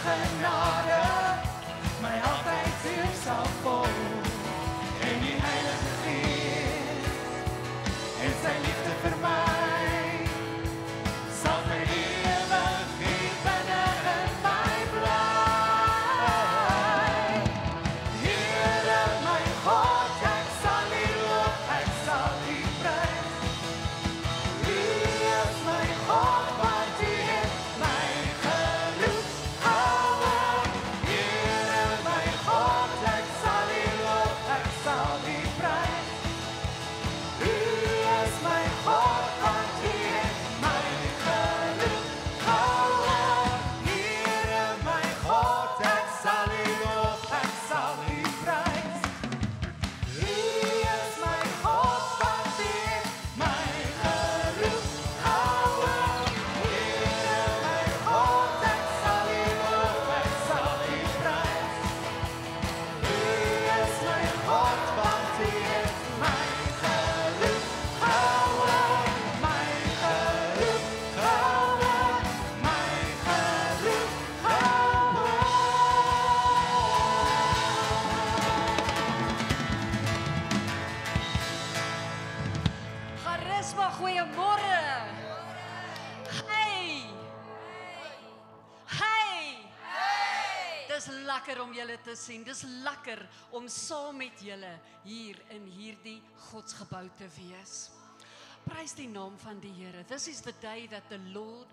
genade my altyd weer sal volg. En die Heilige Gees en sy liefde vir my sal vir ewig hier binne in my bly. Here my God, ek sal U loof, ek sal U prys. U is my God, want U het my geroep. Here my God, ek sal U loof, ek sal U prys. U is my God, want U het my geroep. Here my God, ek sal U loof, ek sal U prys. U is my God, want U het my geroep. Here my God, ek sal U loof, ek sal U prys. U is my God, want U het my geroep. My geroep, my geroep. Charisma, goeiemôre. Hey. Hey. Dis lekker om julle te sien. Dis lekker om saam met julle hier in hierdie godsgebou te wees. Prys die naam van die Here. This is the day that the Lord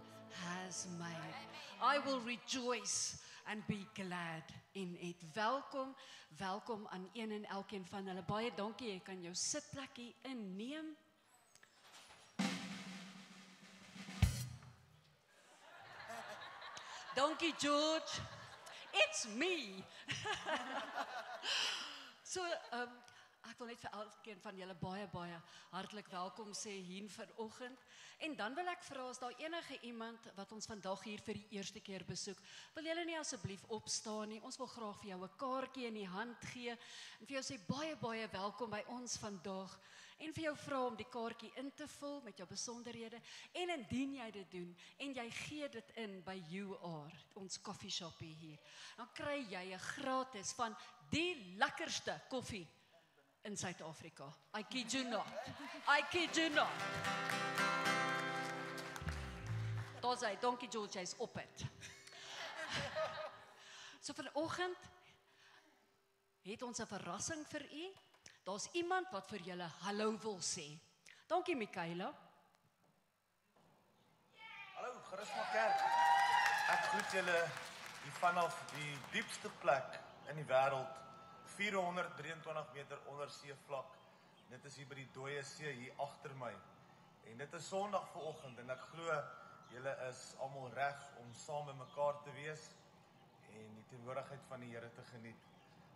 has made. I will rejoice and be glad in it. Welkom, welkom aan een en elkeen van hulle. Baie dankie, jy kan jou sitplek hier inneem. Dankie George. It's me. So, ek wil net vir elkeen van julle baie hartlik welkom sê hier vanoggend. En dan wil ek vra as daar enige iemand wat ons vandag hier vir die eerste keer besoek, wil julle nie asseblief opstaan nie. Ons wil graag vir jou 'n kaartjie in die hand gee en vir jou sê baie welkom by ons vandag. En vir jou vra om die kaartjie in te vul met jou besonderhede. En indien jy dit doen en jy gee dit in by UR, ons koffieshopie hier, dan kry jy 'n gratis van die lekkerste koffie in Suid-Afrika. I kid you not. I kid you not. Daar's hy, dankie George, hy's op het. So vanoggend het ons 'n verrassing vir u. Daar's iemand wat vir julle hallo wil sê. Dankie Michaela. Hallo, Charisma Kerk. Ek groet julle hier vanaf die diepste plek in die wêreld, 423 meter onder seevlak. Dit is hier by die Dooie See hier agter my. En dit is Sondag vanoggend en ek glo julle is almal reg om saam met mekaar te wees en die teenwoordigheid van die Here te geniet.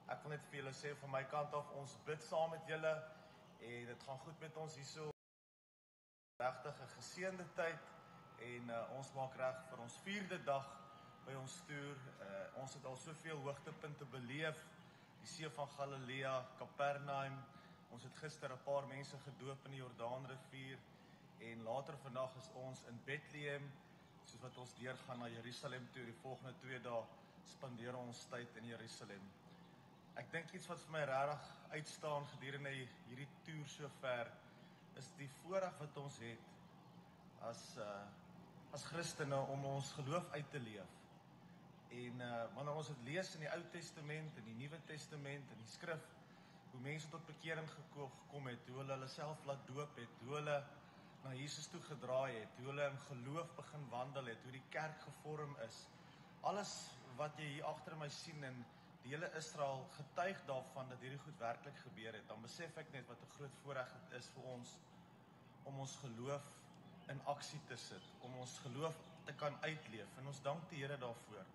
Ek wil net vir julle sê van my kant af, ons bid saam met julle en dit gaan goed met ons hierso. Regtig 'n geseënde tyd en ons maak reg vir ons 4de dag by ons toer. Ons het al soveel hoogtepunte beleef. Die See van Galilea, Kapernaum. Ons het gister 'n paar mense gedoop in die Jordaanrivier en later vandag is ons in Bethlehem, soos wat ons deurgaan na Jerusalem toe. Die volgende 2 dae spandeer ons tyd in Jerusalem. Ek dink iets wat vir my regtig uitstaan gedurende hierdie toer sover is die voorreg wat ons het as Christene om ons geloof uit te leef. En wanneer ons dit lees in die Ou Testament, in die Nuwe Testament, in die skrif, hoe mense tot bekering gekom het, hoe hulle self laat doop het, hoe hulle na Jesus toe gedraai het, hoe hulle in geloof begin wandel het, hoe die kerk gevorm is. Alles wat jy hier agter my sien en die hele Israel getuig daarvan dat hierdie goed werklik gebeur het, dan besef ek net wat 'n groot voorreg dit is vir ons om ons geloof in aksie te sit, om ons geloof te kan uitleef en ons dank die Here daarvoor.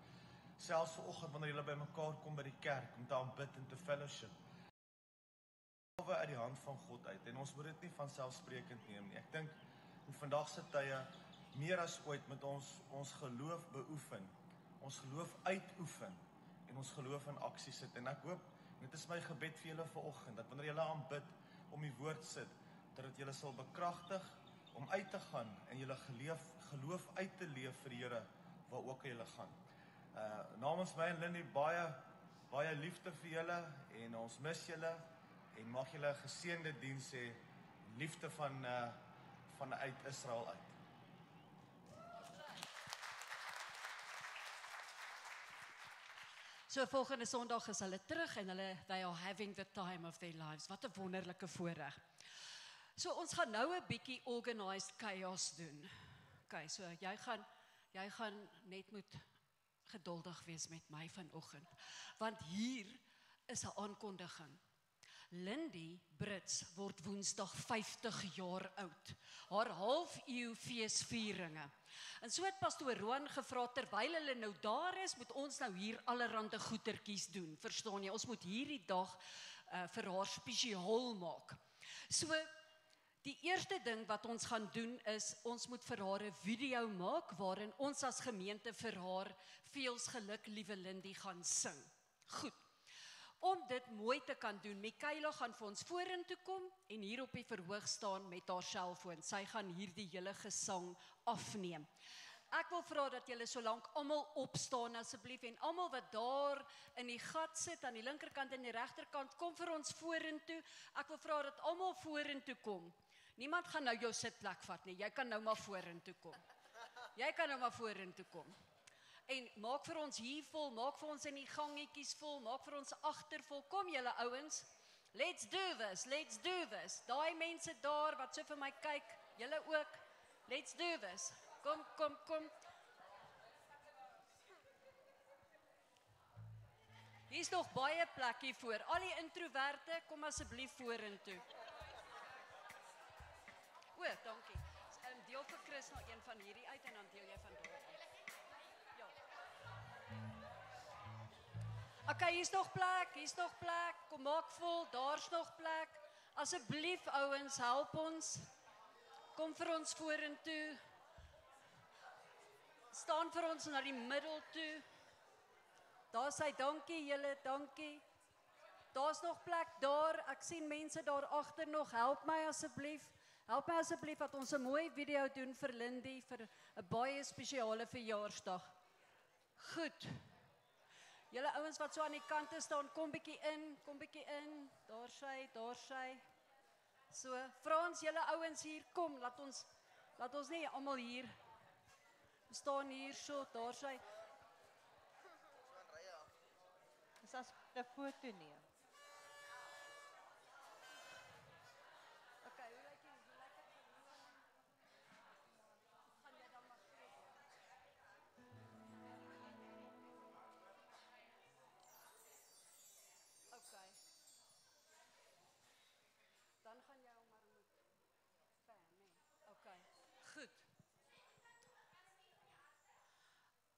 Selfs vanoggend wanneer julle bymekaar kom by die kerk om te aanbid en te fellowship, uit die hand van God uit en ons moet dit nie van selfsprekend neem nie. Ek dink in vandag se tye meer as ooit met ons geloof beoefen, ons geloof uitoefen en ons geloof in aksie sit. En ek hoop, dit is my gebed vir julle vanoggend, dat wanneer julle aanbid om die woord sit, dat dit julle sal bekragtig om uit te gaan en julle geloof uit te leef vir die Here waar ook julle gaan. Namens my en Lindy baie liefde vir julle en ons mis julle en mag julle 'n geseënde diens hê, liefde vanuit Israel uit. So volgende Sondag is hulle terug en they are having the time of their lives. Wat 'n wonderlike voorreg. So ons gaan nou 'n bietjie organized chaos doen. Okay, so jy gaan net moet geduldig wees met my vanoggend, want hier is 'n aankondiging. Lindy Brits word Woensdag 50 jaar oud. Haar half-eeu feesvieringe. En so het pastoor Roan gevra, terwyl hulle nou daar is, moet ons nou hier allerhande goetertjies doen. Verstaan jy? Ons moet hierdie dag vir haar spesiaal maak. So die eerste ding wat ons gaan doen is, ons moet vir haar 'n video maak waarin ons as gemeente vir haar Veels geluk, liewe Lindy, gaan sing. Goed. Om dit mooi te kan doen, Michaela gaan vir ons vorentoe kom en hier op die verhoog staan met haar selfoon. Sy gaan hierdie hele gesang afneem. Ek wil vra dat julle solank almal opstaan asseblief en almal wat daar in die gat sit aan die linkerkant en die regterkant, kom vir ons vorentoe. Ek wil vra dat almal vorentoe kom. Niemand gaan nou jou sitplek vat nie. Jy kan nou maar vorentoe kom. Jy kan nou maar vorentoe kom. En maak vir ons hier vol, maak vir ons in die gangetjies vol, maak vir ons agter vol. Kom julle ouens. Let's do this. Let's do this. Daai mense daar wat so vir my kyk, julle ook. Let's do this. Kom. Hier's nog baie plek hier voor. Al die introverte, kom asseblief vorentoe. O, dankie. Deel vir Chris nou een van hierdie uit en dan deel jy van daar uit. Ja. Okay, hier's nog plek. Kom maak vol, daar's nog plek. Asseblief ouens, help ons. Kom vir ons vorentoe. Staan vir ons na die middel toe. Daar sê dankie julle, dankie. Daar's nog plek daar. Ek sien mense daar agter nog. Help my asseblief. Help my asseblief dat ons 'n mooi video doen vir Lindy vir 'n baie spesiale verjaarsdag. Goed. Julle ouens wat so aan die kante staan, kom bietjie in. Daar sy. So, vra ons julle ouens hier, kom, laat ons nie almal hier staan hier so, daar sy. Dis as 'n foto neem. Okay, hoe lyk jy? Gaan jy dan maar Okay. Dan gaan jy hom maar moet fan, nee. Okay. Goed.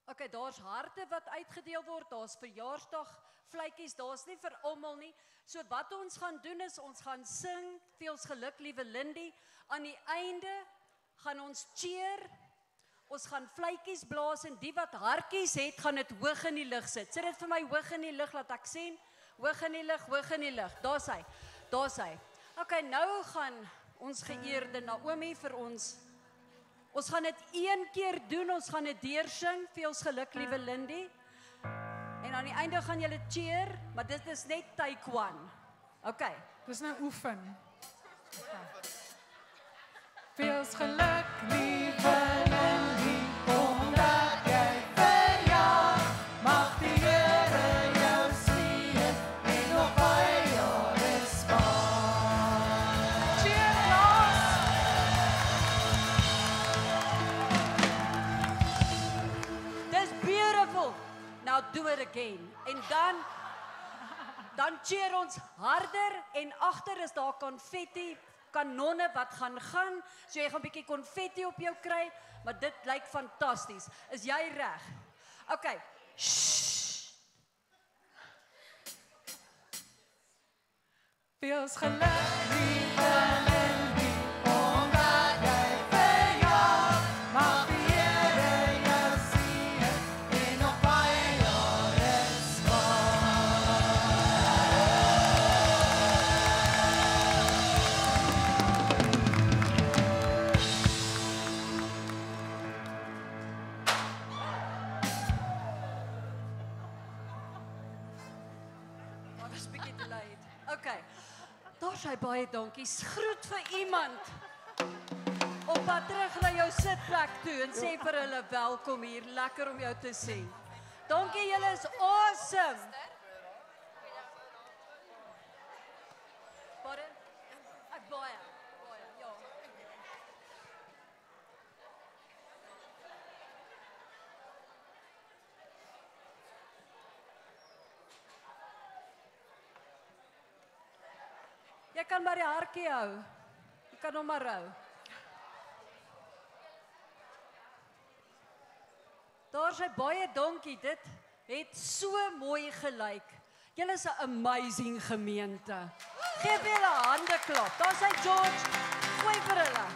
Okay, daar's harte wat uitgedeel word, daar's verjaarsdag vletjies, daar's nie vir almal nie. So wat ons gaan doen is, ons gaan sing, Veels geluk, liewe Lindy. Aan die einde gaan ons cheer, ons gaan vletjies blaas en die wat hartjies het, gaan dit hoog in die lug sit. Sit dit vir my hoog in die lug, laat ek sien. Hoog in die lug. Daar sy. Okay, nou gaan ons geëerde Naomi vir ons. Ons gaan dit een keer doen, ons gaan dit deursing, Veels geluk, liewe Lindy. En aan die einde gaan julle cheer, maar dit is net take one. Okay. Dis nou oefen. Veels geluk, liewe Lindy, omdat jy verjaar. Mag die Here jou seën en nog baie jare spaar. Cheer, Klaas! Dis beautiful. Now do it again. En dan cheer ons harder en agter is daar konfetti, kanonne wat gaan. So jy gaan 'n bietjie konfetti op jou kry, maar dit lyk fantasties. Is jy reg? Okay. Shh. Veels geluk, liewe Lindy, omdat jy verjaar. Mag die Here jou seën en nog baie jare spaar. baie dankie. Groet vir iemand op pad terug na jou sitplek toe en sê vir hulle welkom hier. Lekker om jou te sien. Dankie, julle is awesome. Pardon? Baie, ja. Jy kan maar die hartjie hou. Jy kan hom maar hou. Daar sy baie dankie, dit het so mooi gelyk. Julle is 'n amazing gemeente. Geef julle hande klap. Daar sy George, gooi vir hulle.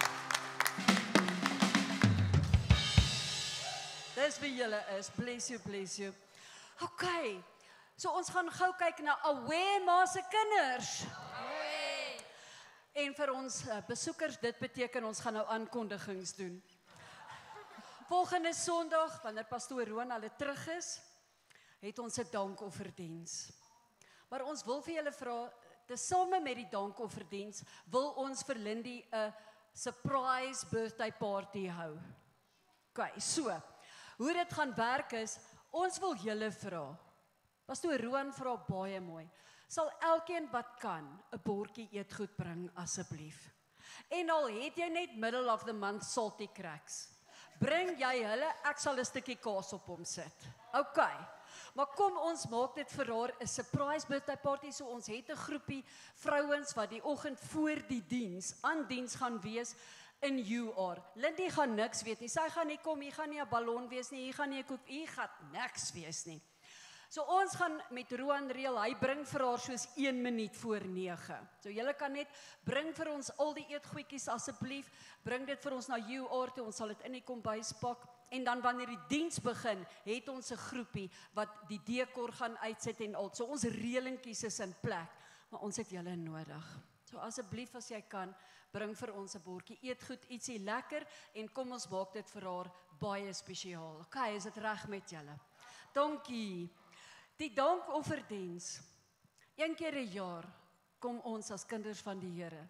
Dis wie julle is. Bless you, bless you. Okay, so ons gaan gou kyk na Aware Ma se kinders. En vir ons besoekers, dit beteken ons gaan nou aankondigings doen. Volgende Sondag, wanneer pastoor Roan hulle terug is, het ons 'n dankofferdiens. Maar ons wil vir julle vra, tesame met die dankofferdiens, wil ons vir Lindy 'n surprise birthday party hou. Okay, so, hoe dit gaan werk is, ons wil julle vra. Pastoor Roan vra baie mooi. Sal elkeen wat kan 'n bordjie eetgoed bring asseblief. En al het jy net middle of the month salty cracks, bring jy hulle, ek sal 'n stukkie kaas op hom sit. Okay. Maar kom ons maak dit vir haar 'n surprise birthday party, so ons het 'n groepie vrouens wat die oggend voor die diens aan diens gaan wees in UR. Lindy gaan niks weet nie. Sy gaan nie kom, hier gaan nie 'n ballon wees nie, hier gaan nie 'n koek, hier gaan niks wees nie. So ons gaan met Roan reël, hy bring vir haar soos 1 minuut voor 9. So julle kan net, bring vir ons al die eetgoedjies asseblief, bring dit vir ons na UR toe, ons sal dit in die kombuis pak, en dan wanneer die diens begin, het ons 'n groepie wat die dekor gaan uitset en al, so ons reëlingkies is in plek, maar ons het julle nodig. So asseblief as jy kan, bring vir ons 'n bordjie eetgoed, ietsie lekker, en kom ons maak dit vir haar baie spesiaal. Okay, is dit reg met julle? Dankie. Die dankofferdiens. Een keer 'n jaar kom ons as kinders van die Here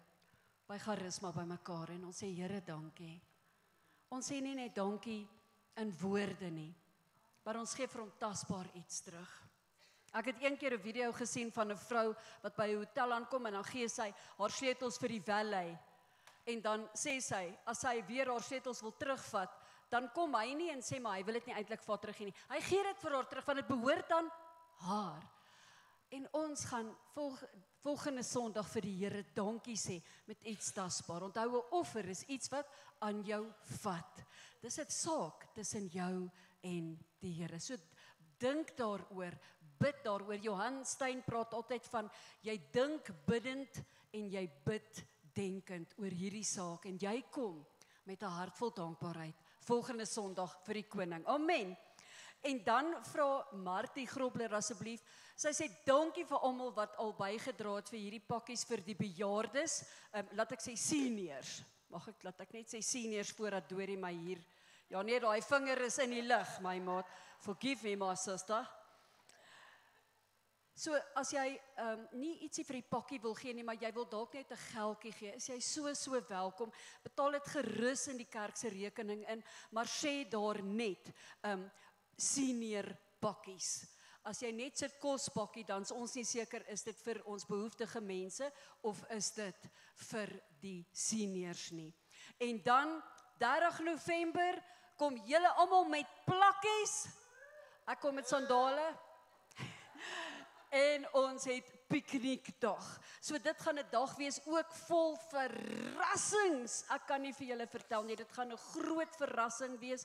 by Charisma bymekaar en ons sê Here dankie. Ons sê nie net dankie in woorde nie, maar ons gee vir hom tasbaar iets terug. Ek het een keer 'n video gesien van 'n vrou wat by 'n hotel aankom en dan gee sy haar sleutels vir die valet. En dan sê sy, as sy weer haar sleutels wil terugvat, dan kom hy nie en sê maar hy wil dit nie eintlik vat terug nie. Hy gee dit vir haar terug want dit behoort aan haar. En ons gaan volgende Sondag vir die Here dankie sê met iets tasbaar. Onthou, 'n offer is iets wat aan jou vat. Dis 'n saak tussen jou en die Here. So dink daaroor, bid daaroor. Johan Stein praat altyd van jy dink biddend en jy bid denkend oor hierdie saak en jy kom met 'n hart vol dankbaarheid volgende Sondag vir die koning. Amen. En dan vra Martie Grobler asseblief, sy sê dankie vir almal wat al bygedra het vir hierdie pakkies vir die bejaardes, laat ek sê seniors, laat ek net sê seniors voordat Dorie my hier, ja nee, daai vinger is in die lug, my maat, forgive me my sister. So as jy nie ietsie vir die pakkie wil gee nie, maar jy wil dalk net 'n geldjie gee, is jy so welkom, betaal dit gerus in die kerk se rekening in, maar sê daar net, senior pakkies. As jy net sit kospakkie, dan is ons nie seker, is dit vir ons behoeftige mense, of is dit vir die seniors nie. En dan, 30 November, kom julle almal met plakkies, ek kom met sandale, en ons het piknikdag. So dit gaan 'n dag wees ook vol verrassings. Ek kan nie vir julle vertel nie, dit gaan 'n groot verrassing wees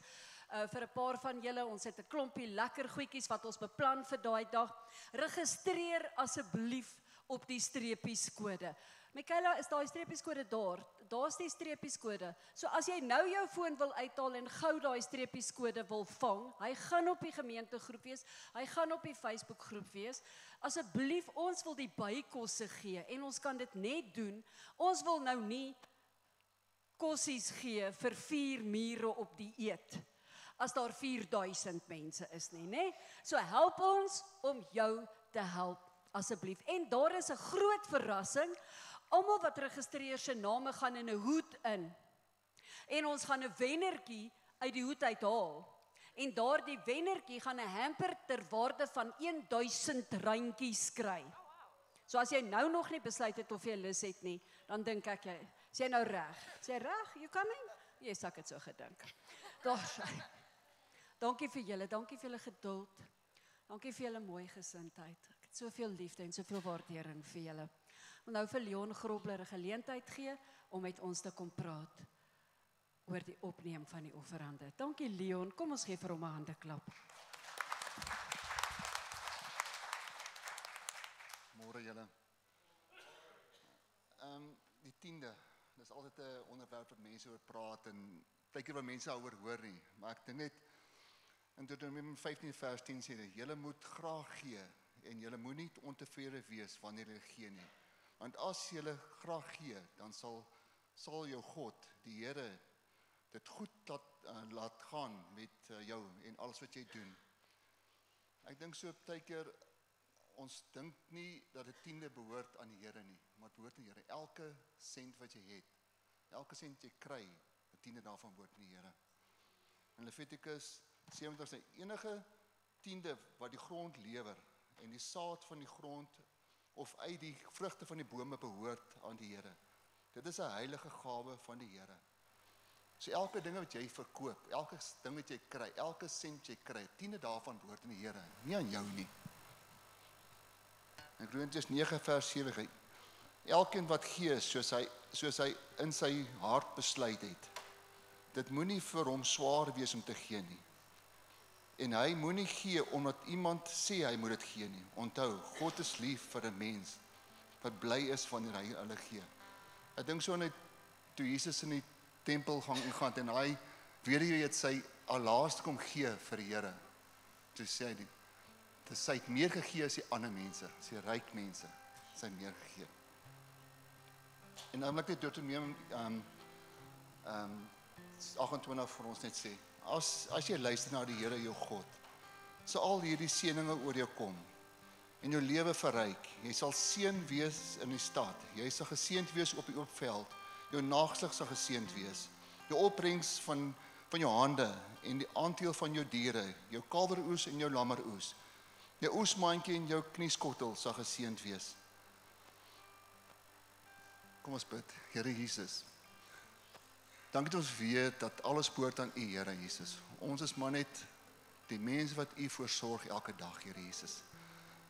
vir 'n paar van julle. Ons het 'n klompie lekker goedjies wat ons beplan vir daai dag. Registreer asseblief op die streepieskode. Michaela, is daai streepieskode daar? Daar's die streepieskode. So as jy nou jou foon wil uithaal en gou daai streepieskode wil vang, hy gaan op die gemeentegroep wees, hy gaan op die Facebook groep wees. Asseblief, ons wil die bykosse gee en ons kan dit net doen. Ons wil nou nie kossies gee vir 4 mure op die eet, as daar 4000 mense is nie, né? So help ons om jou te help, asseblief. En daar is 'n groot verrassing. Almal wat registreer se name gaan in 'n hoed in. En ons gaan 'n wennertjie uit die hoed uithaal. En daardie wennertjie gaan 'n hamper ter waarde van 1000 randjies kry. So as jy nou nog nie besluit het of jy lus het nie, dan dink ek is jy nou reg? Is jy reg? You coming? Yes, ek het so gedink. Daar sy. Dankie vir julle, dankie vir julle geduld. Dankie vir julle mooi gesindheid. Ek het soveel liefde en soveel waardering vir julle. Ek wil nou vir Leon Grobler 'n geleentheid gee om met ons te kom praat oor die opneem van die offerande. Dankie Leon, kom ons gee vir hom 'n handeklap. Môre julle. Die 10de, dis altyd 'n onderwerp wat mense oor praat en baie keer wat mense daaroor hoor nie, maar ek dink net in Deuteronomium 15 vers 10 sê dit, julle moet graag gee en julle moet nie ontevrede wees wanneer julle gee nie. Want as julle graag gee, dan sal jou God, die Here, dit goed laat gaan met jou en alles wat jy doen. Ek dink so baie keer ons dink nie dat die 10de behoort aan die Here nie, maar het behoort aan die Here. Elke sent wat jy het, elke sent jy kry, die 10de daarvan behoort aan die Here. In Levitikus 70 sê enige 10de wat die grond lewer en die saad van die grond of uit die vrugte van die bome behoort aan die Here. Dit is 'n heilige gawe van die Here. So elke ding wat jy verkoop, elke ding wat jy kry, elke sent jy kry, 10de daarvan behoort aan die Here, nie aan jou nie. In Korintiërs 9 vers 7, elkeen wat gee soos hy in sy hart besluit het, dit moenie vir hom swaar wees om te gee nie. En hy moenie gee omdat iemand sê hy moet dit gee nie. Onthou, God is lief vir 'n mens wat bly is wanneer hy hulle gee. Ek dink so net toe Jesus in die tempel gaan en hy weet jy het sy laaste kom gee vir die Here. Toe sê hy sy het meer gegee as die ander mense, as die ryk mense, sy het meer gegee. En nou moet ek dit Deuteronomium 28 vir ons net sê, as jy luister na die Here jou God, sal al hierdie seëninge oor jou kom, en jou lewe verryk, jy sal seën wees in die stad, jy sal geseënd wees op die oop veld, jou nageslag sal geseënd wees, jou opbrengs van jou hande, en die aandeel van jou diere, jou kalweroes en jou lammeroes, jou oesmaandjie en jou knieskottel sal geseënd wees. Kom ons bid, Here Jesus. Dankie dat ons weet dat alles behoort aan U, Here Jesus. Ons is maar net die mense wat U voorsorg elke dag, Here Jesus.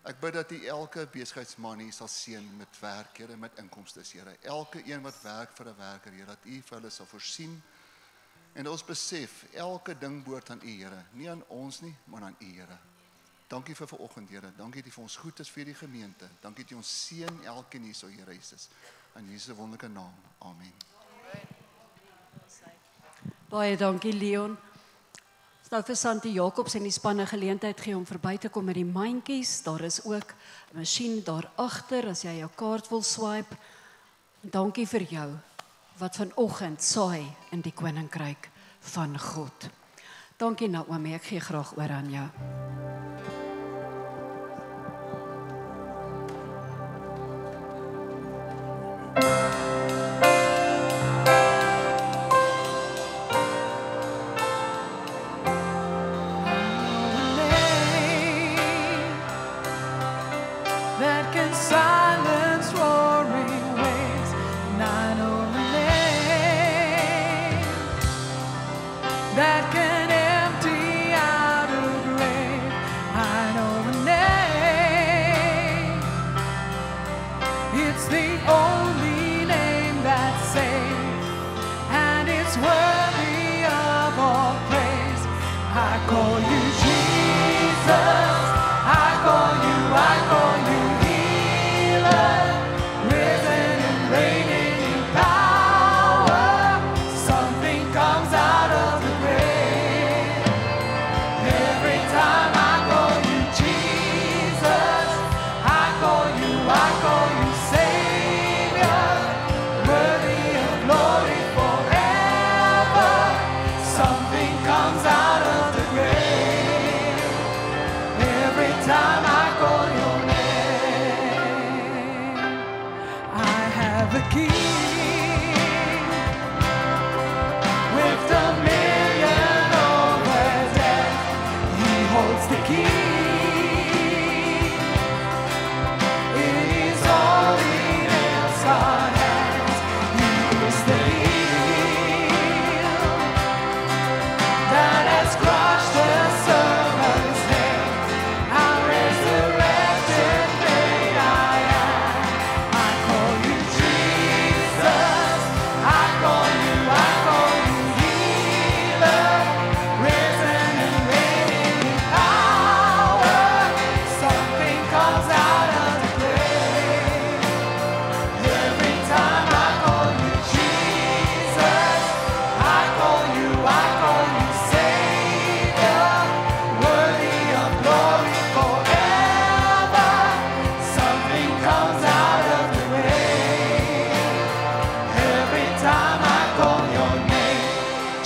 Ek bid dat U elke besigheidsman hier sal seën met werk, Here, met inkomstes, Here. Elke een wat werk vir 'n werker, Here, dat U vir hulle sal voorsien. En ons besef, elke ding behoort aan U, Here. Nie aan ons nie, maar aan U, Here. Dankie vir vanoggend, Here. Dankie dat U vir ons goed is vir die gemeente. Dankie dat U ons seën elkeen hier, so Here Jesus. In Jesus se wonderlike naam. Amen. Baie dankie Leon. Ons nou vir Santi Jacobs en die spanne geleentheid gee om verby te kom met die mandjies. Daar is ook 'n masjien daar agter as jy jou kaart wil swipe. Dankie vir jou wat vanoggend saai in die koninkryk van God. Dankie Naomi, ek gee graag oor aan jou. That can silence roaring waves, and I know a name that can empty out a grave. I know a name, it's the only name that saves, and it's worthy of all praise. I call you Jesus, I call you healer, risen and reigning in power. Something comes out of the grave. Every time I call you Jesus, I call you Savior, worthy of glory forever. Something comes out of the grave.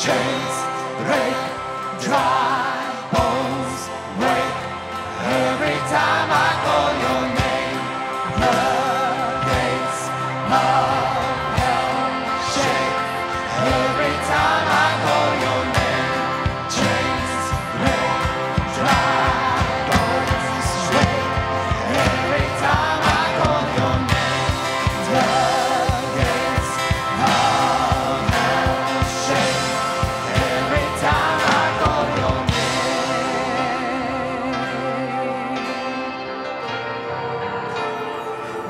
chains break, dry bones wake. Every time I call your name, the gates of hell shake. Every time I call your name, chains break, dry bones wake. Every time I call your name, the gates of hell shake. Every time I call your name.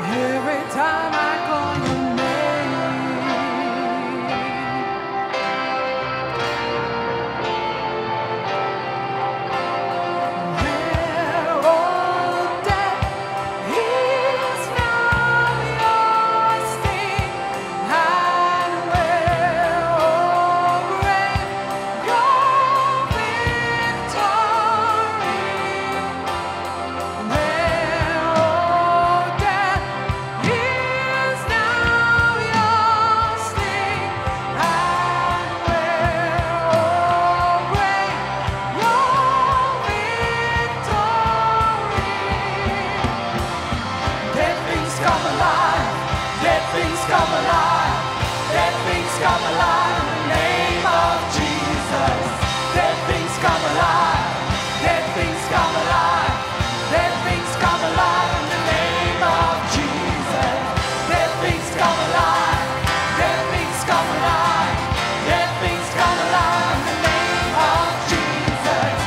Every time I call your name. Where all death is now your sting, and where all grave your victory. Where all death is now your sting, and where all grave your victory. Dead things come alive, dead things come alive, dead things come alive in the name of Jesus. Dead things come alive, dead things come alive, dead things come alive in the name of Jesus. Dead things come alive, dead things come alive, dead things come alive in the name of Jesus.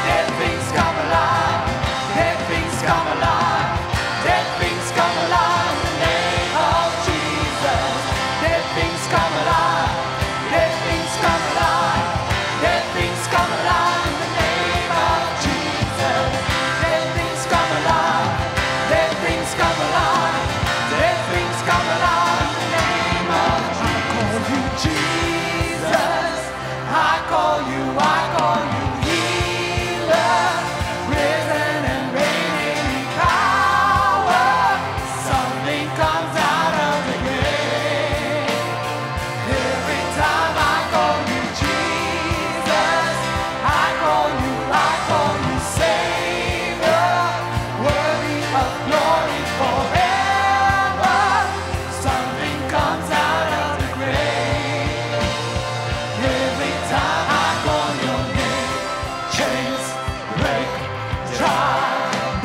Dead things come alive, dead things come alive, dead things come alive in the name of Jesus. Dead things come alive, dead things come alive, dead things come alive in the name of Jesus. Dead things come alive, dead things come alive, dead things come alive in the name of Jesus. I call you Jesus, I call you healer, risen and reigning in power. Something comes out of the grave. Every time I call you Jesus, I call you Savior, worthy of glory forever. Something comes out of the grave. Every time I call your name, chains break, dry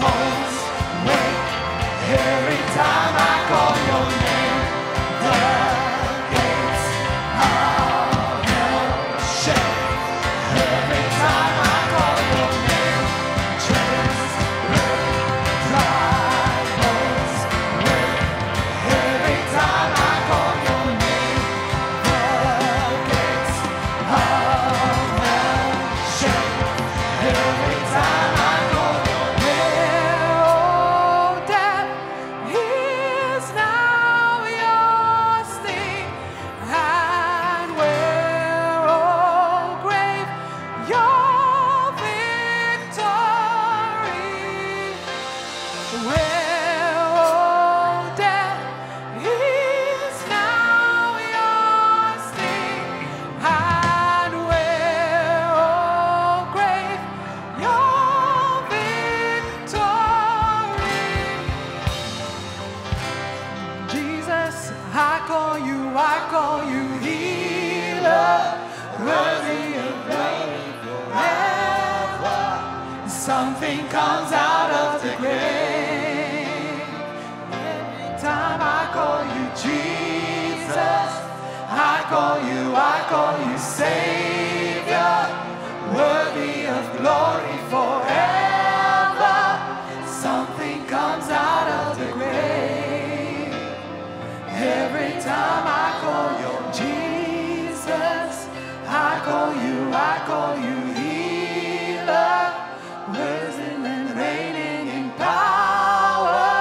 bones wake. Every time I call your name, the gates of hell shake. Every time I call your name, chains break, dry bones wake. Every time I call your name, the gates of hell shake. Every time I call your name, oh, death is now your sting, and where, oh, grave, your victory. Where, oh, death is now your sting, and where, oh, grave, your victory. Jesus, I call you healer, worthy of glory forever. Something comes out of the grave. Every time I call you Jesus, I call you Savior, worthy of glory forever. Something comes out of the grave. Every time I call you Jesus, I call you healer, risen and reigning in power.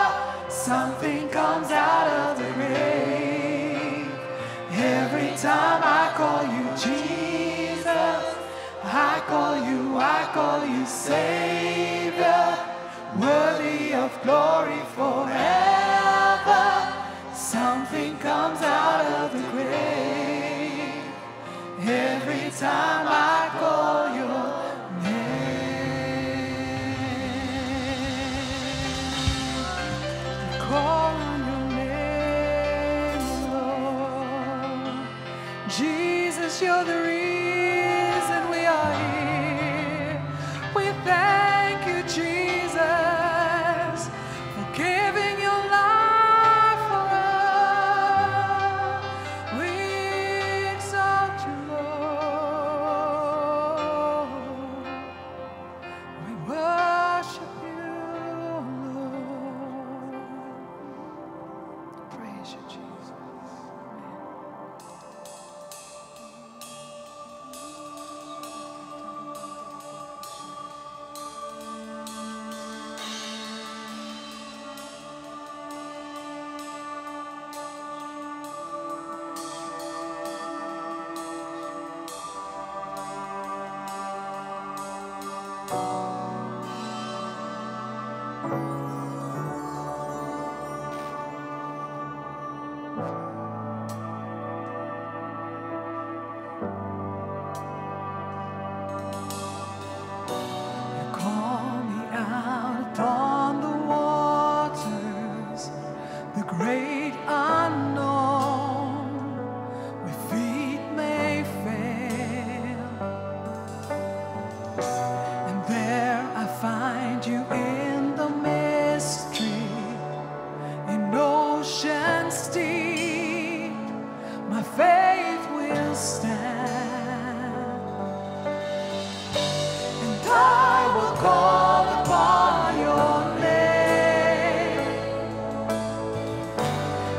Something comes out of the grave. Every time I call you Jesus, I call you Savior, worthy of glory forever. Something comes out of the grave. Every time Jesus, you're the reason we are here. We thank you, Jesus, for giving your life for us. We exalt you, Lord. We worship you, Lord. Praise you, Jesus. You call me out upon the waters, the great unknown, where feet may fail. And there I find you in the mystery, in oceans deep, my faith will stand. And I will call upon your name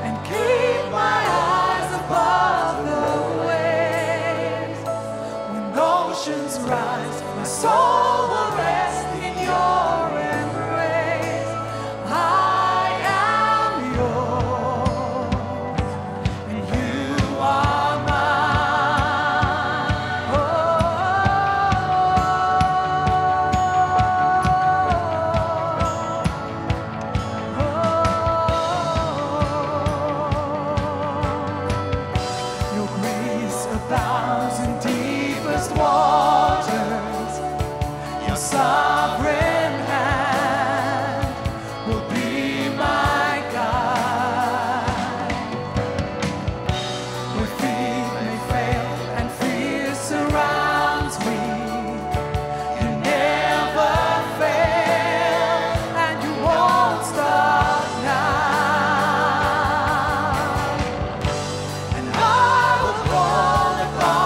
and keep my eyes above the waves. When oceans rise, my soul will rest in your embrace. I am yours, and you are mine. Oh, your grace abounds in deepest waters. Your sovereign hand will be my guide. Where feet may fail and fear surrounds me, you never fail and you won't stop now. And I will call upon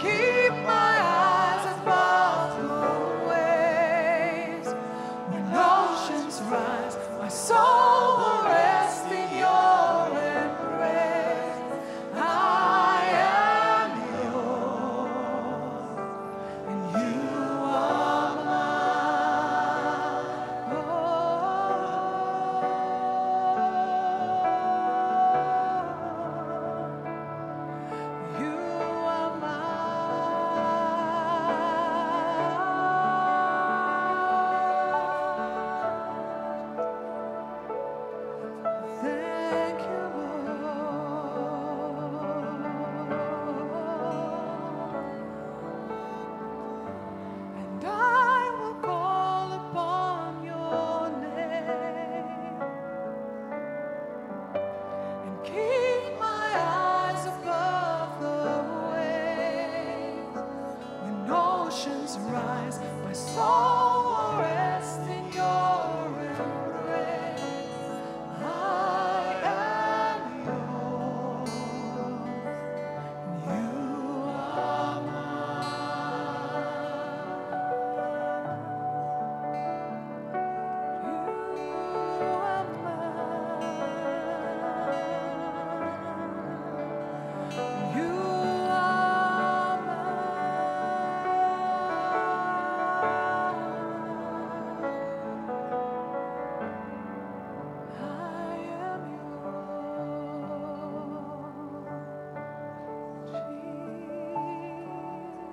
keep my eyes above the waves. When oceans rise, my soul will rest in your embrace. I am yours, and you are mine. You are mine. Thank you, Lord. And I will call upon your name and keep my eyes above the waves. When oceans rise, my soul will rest in your embrace. I am yours, and you are mine. You are mine. You are mine. I am yours,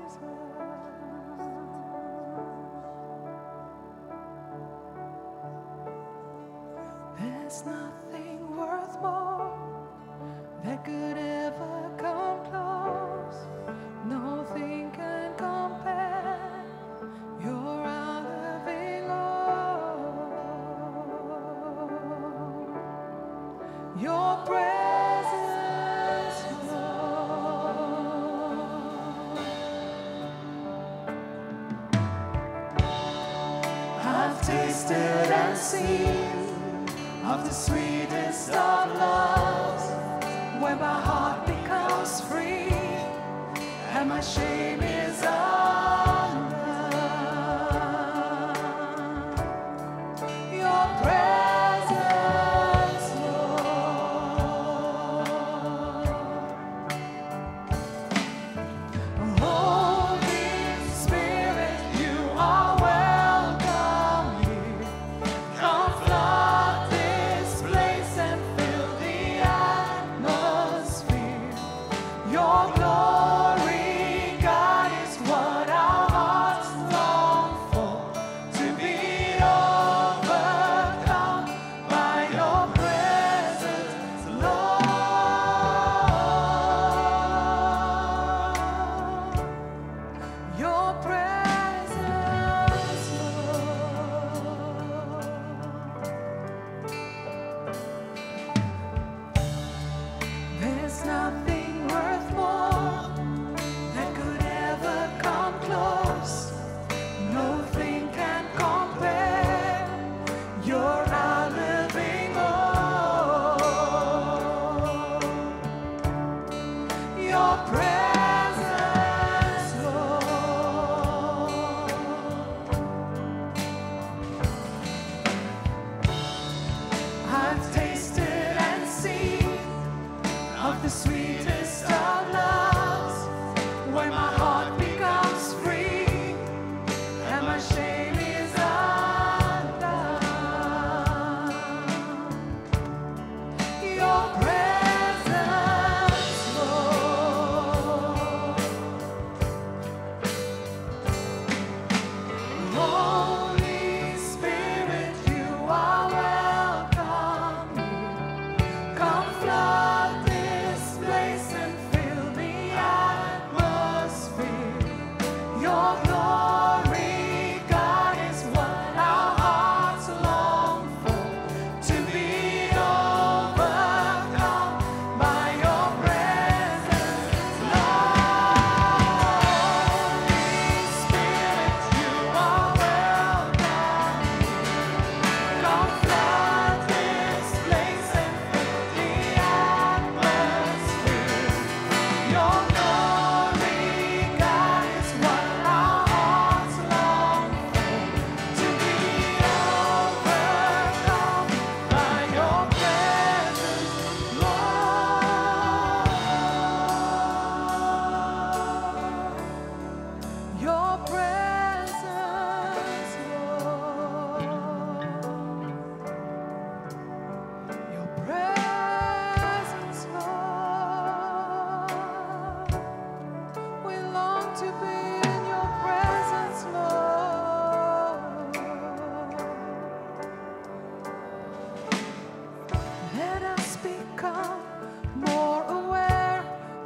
Jesus. There's nothing worth more that could ever come close. Nothing can compare. You're our living Lord. Your presence, Lord. I've tasted and seen of the sweetest of loves, where my heart becomes free and my shame is undone. Your presence, Lord. Holy Spirit, you are welcome here. Come flood this place and fill the atmosphere. Your glory, God, is what our hearts long for. To be overcome by your presence, Lord. Your presence, Lord. There's nothing worth more that could ever come close. Nothing can compare. You're our living Lord. Your presence, Lord. I've tasted and seen of the sweetest of loves, where my heart becomes free and my shame is undone. Your presence, Lord. Holy Spirit, you are welcome here. Come flood this place and fill the atmosphere. to be in your presence, Lord. Let us become more aware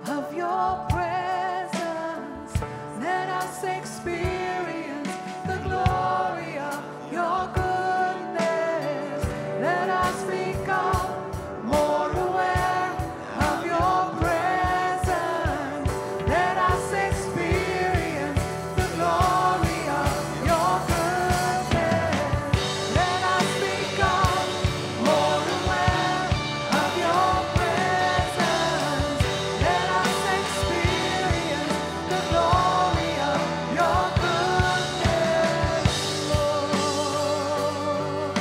of your presence. Let us experience the glory of your goodness. Let us become more aware of your presence. Let us experience the glory of your goodness. Let us become more aware of your presence. Let us experience the glory of your goodness, Lord.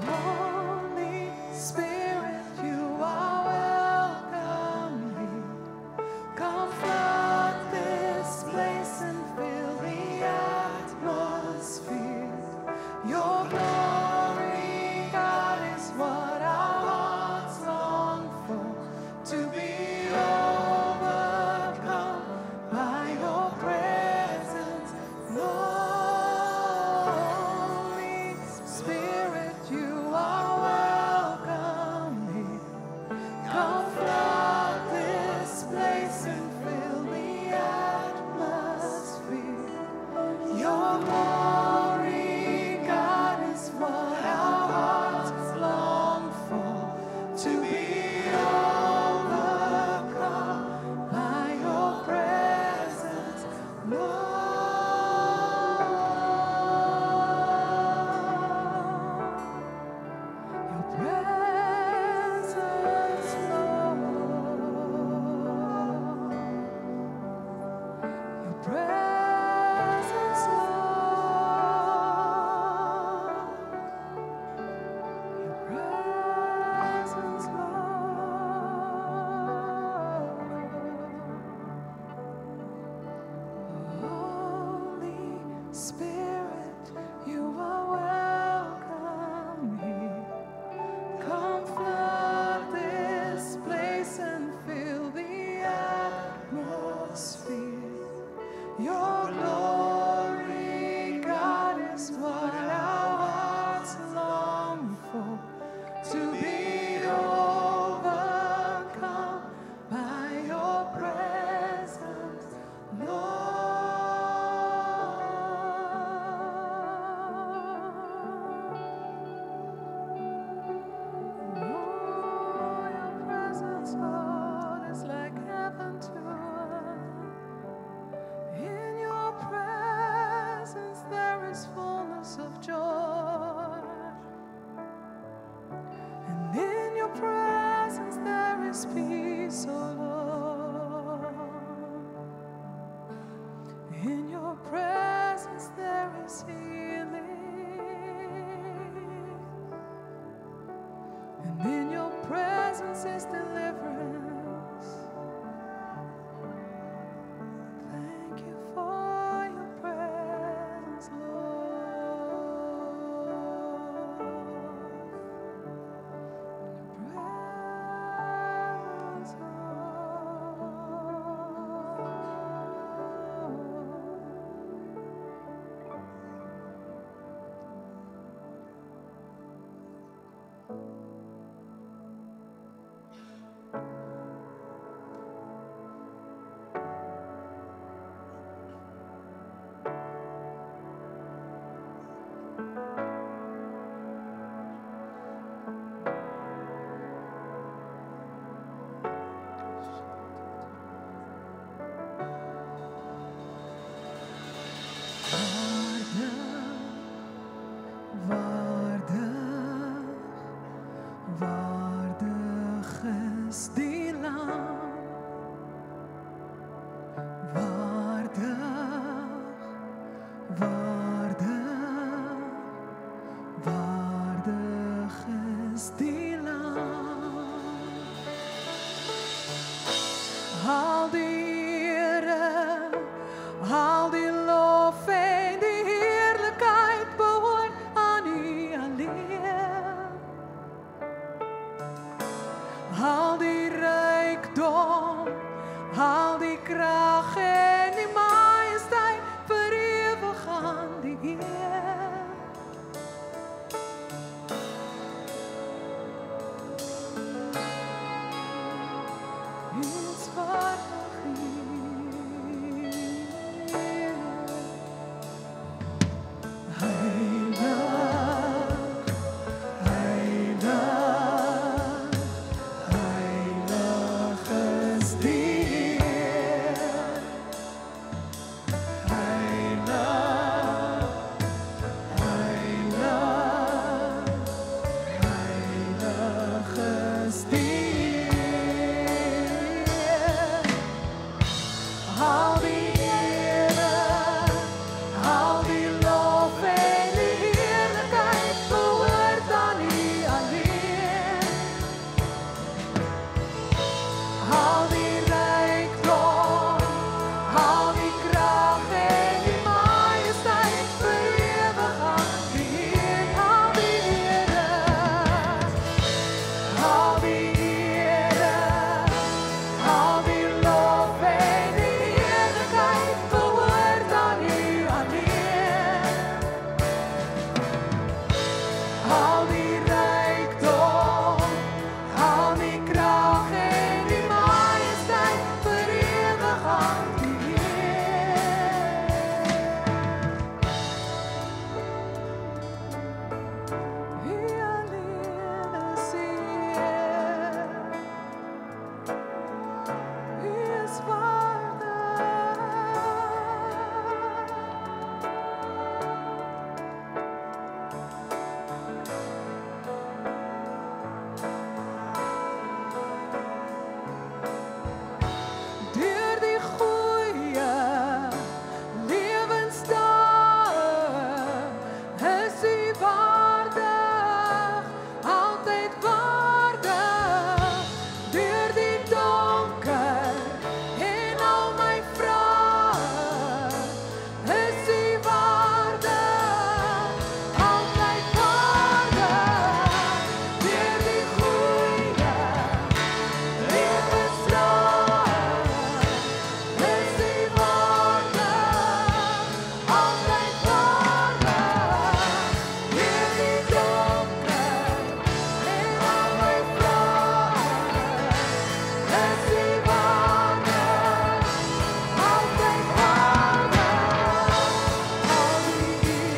Holy Spirit, you are welcome here. Come flood this place and fill the atmosphere. Your glory, God, is what our hearts long for. To be overcome by your presence, Holy Spirit, you are welcome here. Come flood this place and fill the atmosphere. Your glory, God, is what our hearts long for. To be overcome by your presence, Lord. Your presence, Lord. Your presence, Lord. Your presence, Lord. Holy Spirit, you are welcome here. Come flood this place and fill the atmosphere. Your glory, God, is what our hearts long for. To be overcome by your presence, Lord. Your presence, Lord, is like heaven to us. In your presence there is fullness of joy. And in your presence there is peace, oh Lord. In your presence there is healing. And in your presence is deliverance. Thank you for your presence, Lord. Your presence, waardig is die Lam. Waardig is die Lam. Al die ere, al die lof en die heerlijkheid behoort aan U alleen. Al die rijkdom krag en die majesteit vir ewig aan die eer. Is waardig Heer. Heilig, heilig, heilig is die Heer. Heilig, heilig, heilig is die Heer. Al die ere, al die lof en die heerlijkheid behoort aan U alleen. Al die rijkdom, al die kracht en die majesteit vir ewig aan die Heer. Al die ere, al die ere, al die lof en die heerlijkheid behoort aan U alleen. Al die rijkdom, al die kracht en die majesteit vir ewig aan die Heer. U alleen is Heer. U is waardig. Deur die goeie lewensdae is U waardig, altyd waardig. Deur die donker en al my vrae is U waardig, altyd waardig. Deur die goeie lewensdae is U waardig, altyd waardig. Deur die donker en al my vrae is U waardig, altyd waardig. Al die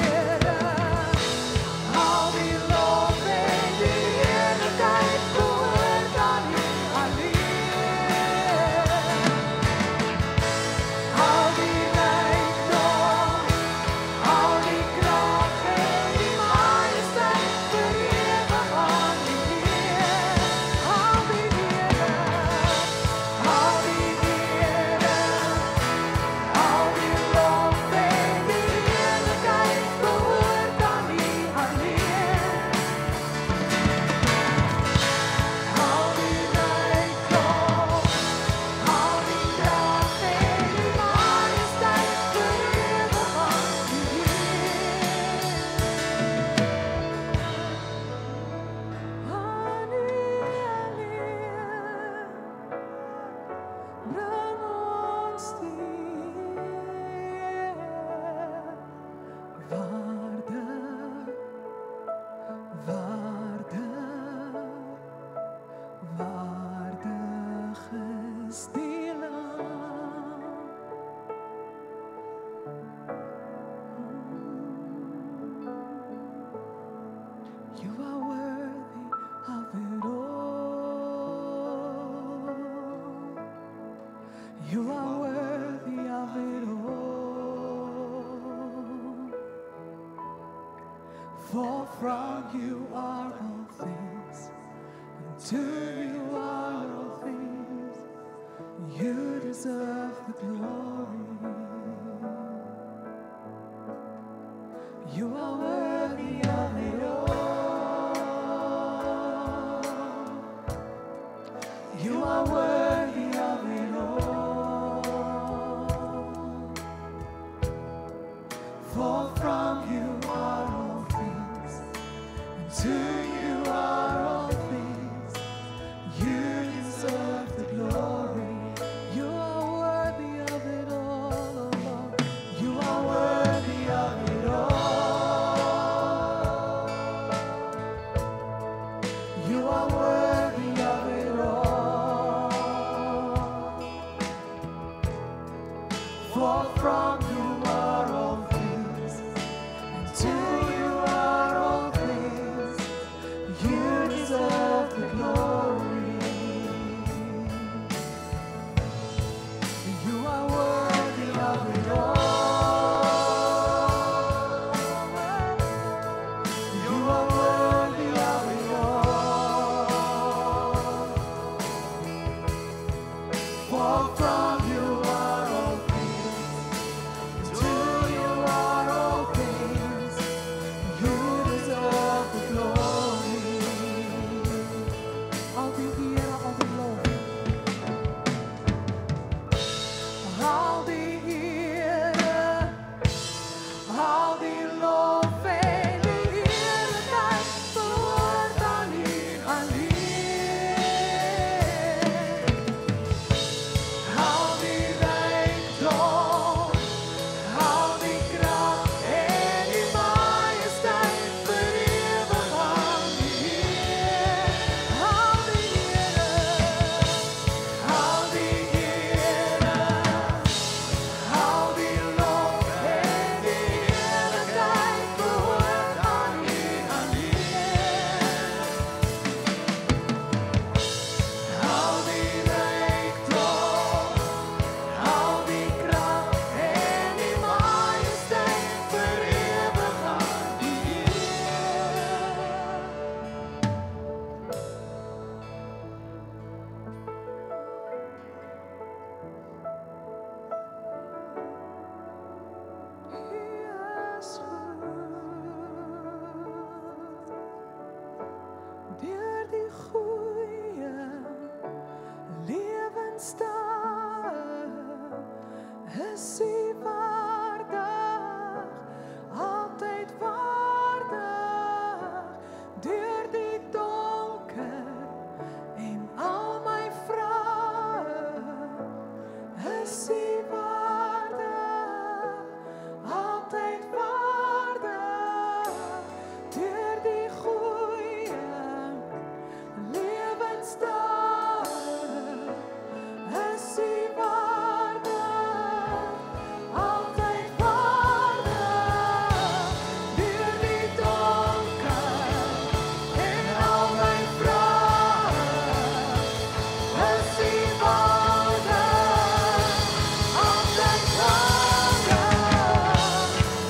ere, al die lof en die heerlijkheid behoort aan U alleen. Al die rijkdom, al die kracht en die majesteit vir ewig aan die Heer. Al die ere, al die ere, al die lof en die heerlijkheid behoort aan U alleen. Al die rijkdom, al die kracht en die majesteit vir ewig aan die Heer. Aan U alleen bring ons die eer. Waardig, waardig, waardig is die Lam. You are worthy of it all. You are worthy of it all. For from You are all things, and to You are all things. You deserve the glory. You are worthy of it all. You are worthy of it all. For from You are all things, and to You are all things. You deserve the glory. You are worthy For from you are all things, and to you are all things. You deserve the glory. You are worthy of it all. You are worthy of it all. For from you are all things, to you are all things. You deserve the glory. Al die eer, al die lof. Al die eer, al die lof en die heerlijkheid behoort aan U alleen. Al die rijkdom, al die kracht en die majesteit verewig aan U Heer. Al die eer, al die eer, al die lof en die heerlijkheid behoort aan U alleen. Al die rijkdom, al die kracht en die majesteit verewig aan U Heer. U is goed. Deur die goeie lewenstyl is U waardig, altyd waardig. Deur die donker en al my vrae is U waardig, altyd waardig. Deur die goeie lewenstyl is U waardig, altyd waardig. Deur die donker en al my vrae is U waardig, altyd waardig.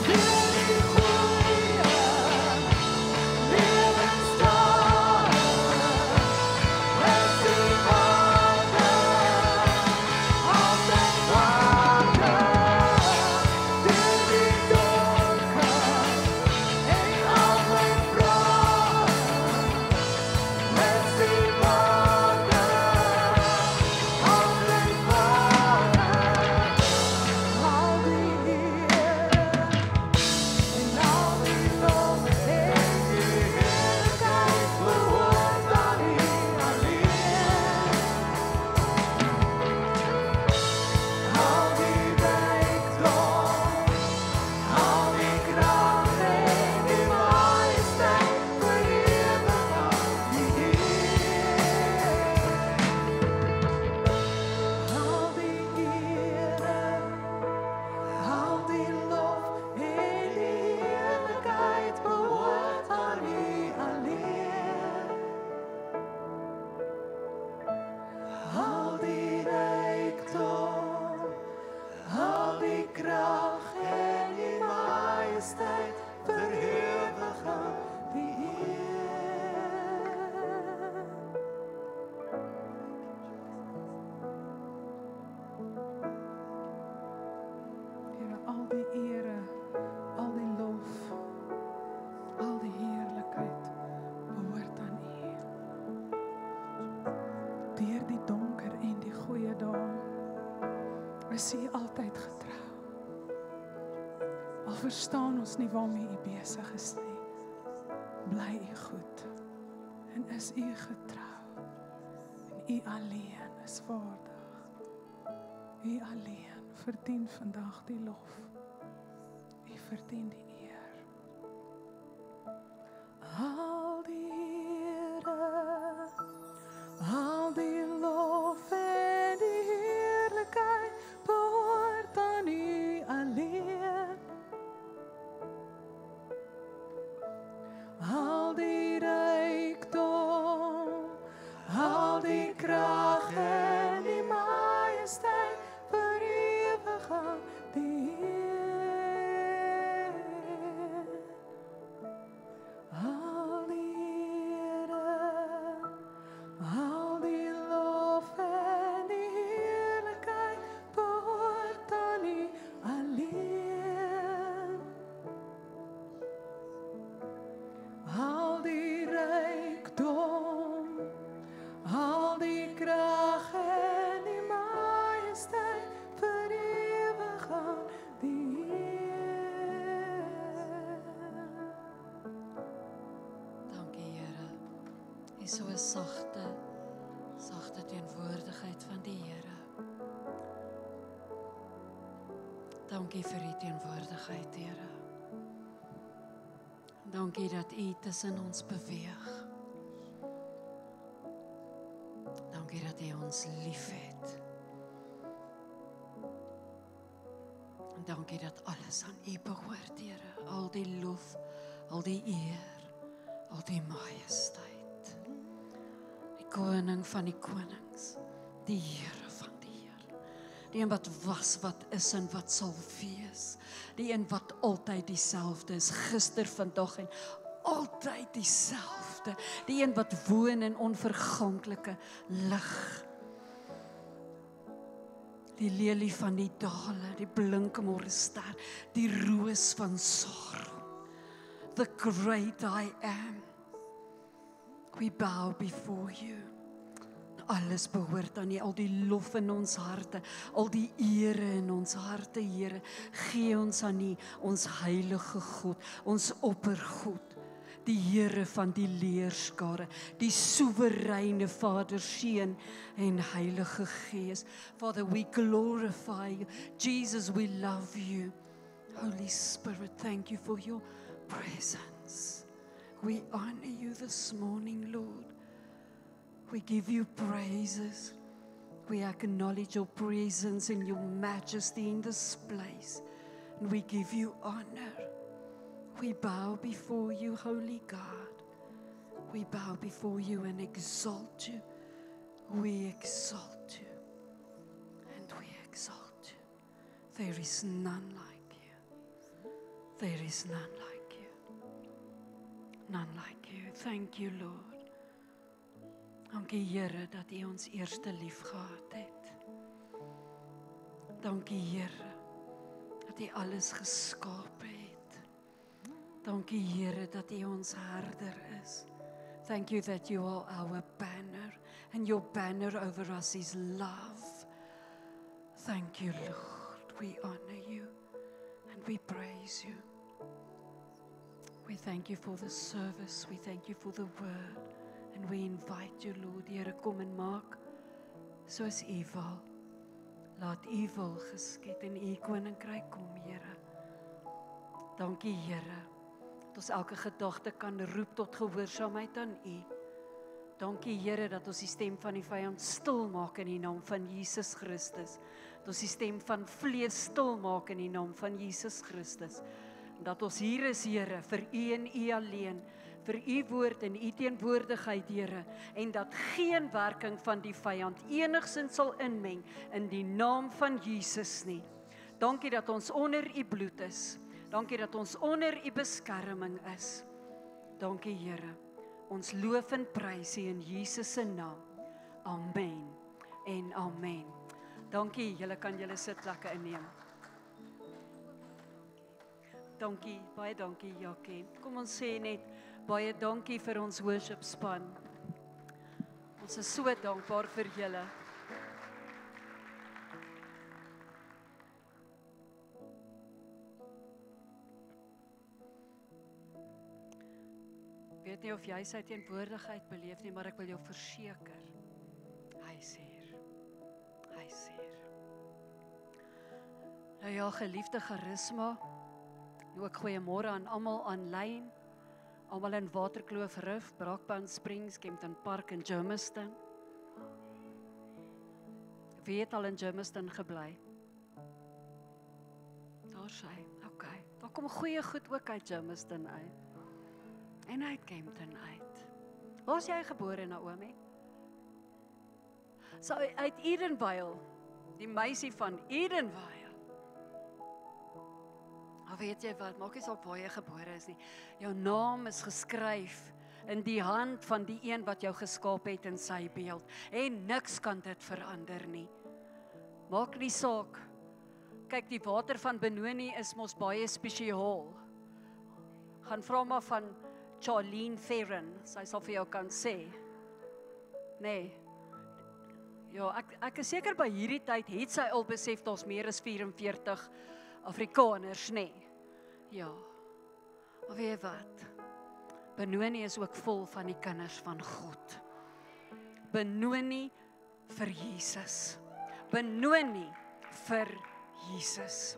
Deur die goeie lewenstyl is U waardig, altyd waardig. Deur die donker en al my vrae is U waardig, altyd waardig. Al die eer en al die lof en die heerlijkheid behoort aan U alleen. Al die rijkdom, al die kracht en die majesteit verewig aan U Heer. Al die eer, al die lof en die heerlijkheid behoort aan U alleen. Al die rijkdom, al die kracht en die majesteit verewig aan U Heer. Here, al die ere, al die lof, al die heerlikheid behoort aan U. Deur die donker en die goeie dae is U altyd getrou. Al verstaan ons nie waarmee U besig is nie, bly U goed en is U getrou. En U alleen is waardig. U alleen verdien vandag die lof. U verdien die eer. Al die ere, al die lof en die heerlijkheid behoort aan U so 'n sagte teenwoordigheid van die Here. Dankie vir U teenwoordigheid, Here. Dankie dat U tussen ons beweeg. Dankie dat U ons liefhet. En dankie dat alles aan U behoort, Here. Al die lof, al die eer, al die majesteit. Die koning van die konings, die Here van die Here. Die een wat was, wat is en wat sal wees. Die een wat altyd dieselfde is, gister, vandag en altyd dieselfde. Die een wat woon in onverganklike lig. Die lelie van die dale, die blink môrester, die roos van Saron. The great I am. We bow before you. Alles behoort aan U, al die lof in ons harte, al die ere in ons harte, Here. Gee ons aan U, ons heilige God, ons oppergod, die Here van die leerskare, die soewereine Vader, Seun en Heilige Gees. Father, we glorify you. Jesus, we love you. Holy Spirit, thank you for your presence. We honor you this morning, Lord. We give you praises. We acknowledge your presence and your majesty in this place. And we give you honor. We bow before you, Holy God. We bow before you and exalt you. We exalt you. And we exalt you. There is none like you. There is none like you. None like you. Thank you, Lord. Dankie, Here, dat U ons eerste lief gehad het. Dankie, Here, dat U alles geskaap het. Dankie, Here, dat U ons herder is. Thank you that you are our banner, and your banner over us is love. Thank you, Lord. We honor you, and we praise you. We thank you for the service. We thank you for the word. And we invite you, Lord, Here, kom en maak soos U wil. Laat U wil geskied in U koninkryk kom, Here. Dankie, Here, dat ons elke gedagte kan roep tot gehoorsaamheid aan U. Dankie, Here, dat ons die stem van die vyand stil maak in die naam van Jesus Christus. Dat ons die stem van vlees stil maak in die naam van Jesus Christus. Dat ons hier is, Here, vir U en U alleen, vir U woord en U teenwoordigheid, Here, en dat geen werking van die vyand enigsins sal inmeng in die naam van Jesus nie. Dankie dat ons onder U bloed is. Dankie dat ons onder U beskerming is. Dankie, Here. Ons loof en prys U in Jesus se naam. Amen en amen. Dankie, julle kan julle sitplekke inneem. Dankie, baie dankie, Jackie. Kom ons sê net baie dankie vir ons worship span. Ons is so dankbaar vir julle. Ek weet nie of jy sy teenwoordigheid beleef nie, maar ek wil jou verseker, hy is hier. Hy is hier. Nou ja, geliefde Charisma, ook goeiemôre aan almal aanlyn. Almal in Waterkloof Rift, Brakpan Springs, Kempton Park en Germiston. Wie het al in Germiston gebly? Daar sy, okay. Daar kom goeie goed ook uit Germiston uit. En uit Kempton uit. Waar is jy gebore, Naomi? So uit Edenvale, die meisie van Edenvale. Maar weet jy wat, maak nie saak waar jy gebore is nie. Jou naam is geskryf in die hand van die een wat jou geskaap het in sy beeld. En niks kan dit verander nie. Maak nie saak. Kyk, die water van Benoni is mos baie spesiaal. Gaan vra maar van Charlene Theron, sy sal vir jou kan sê. Nee. Ja, ek is seker by hierdie tyd het sy al besef daar's meer as 44 Afrikaners, nee. Ja. Maar weet jy wat? Benoni is ook vol van die kinders van God. Benoni vir Jesus. Benoni vir Jesus.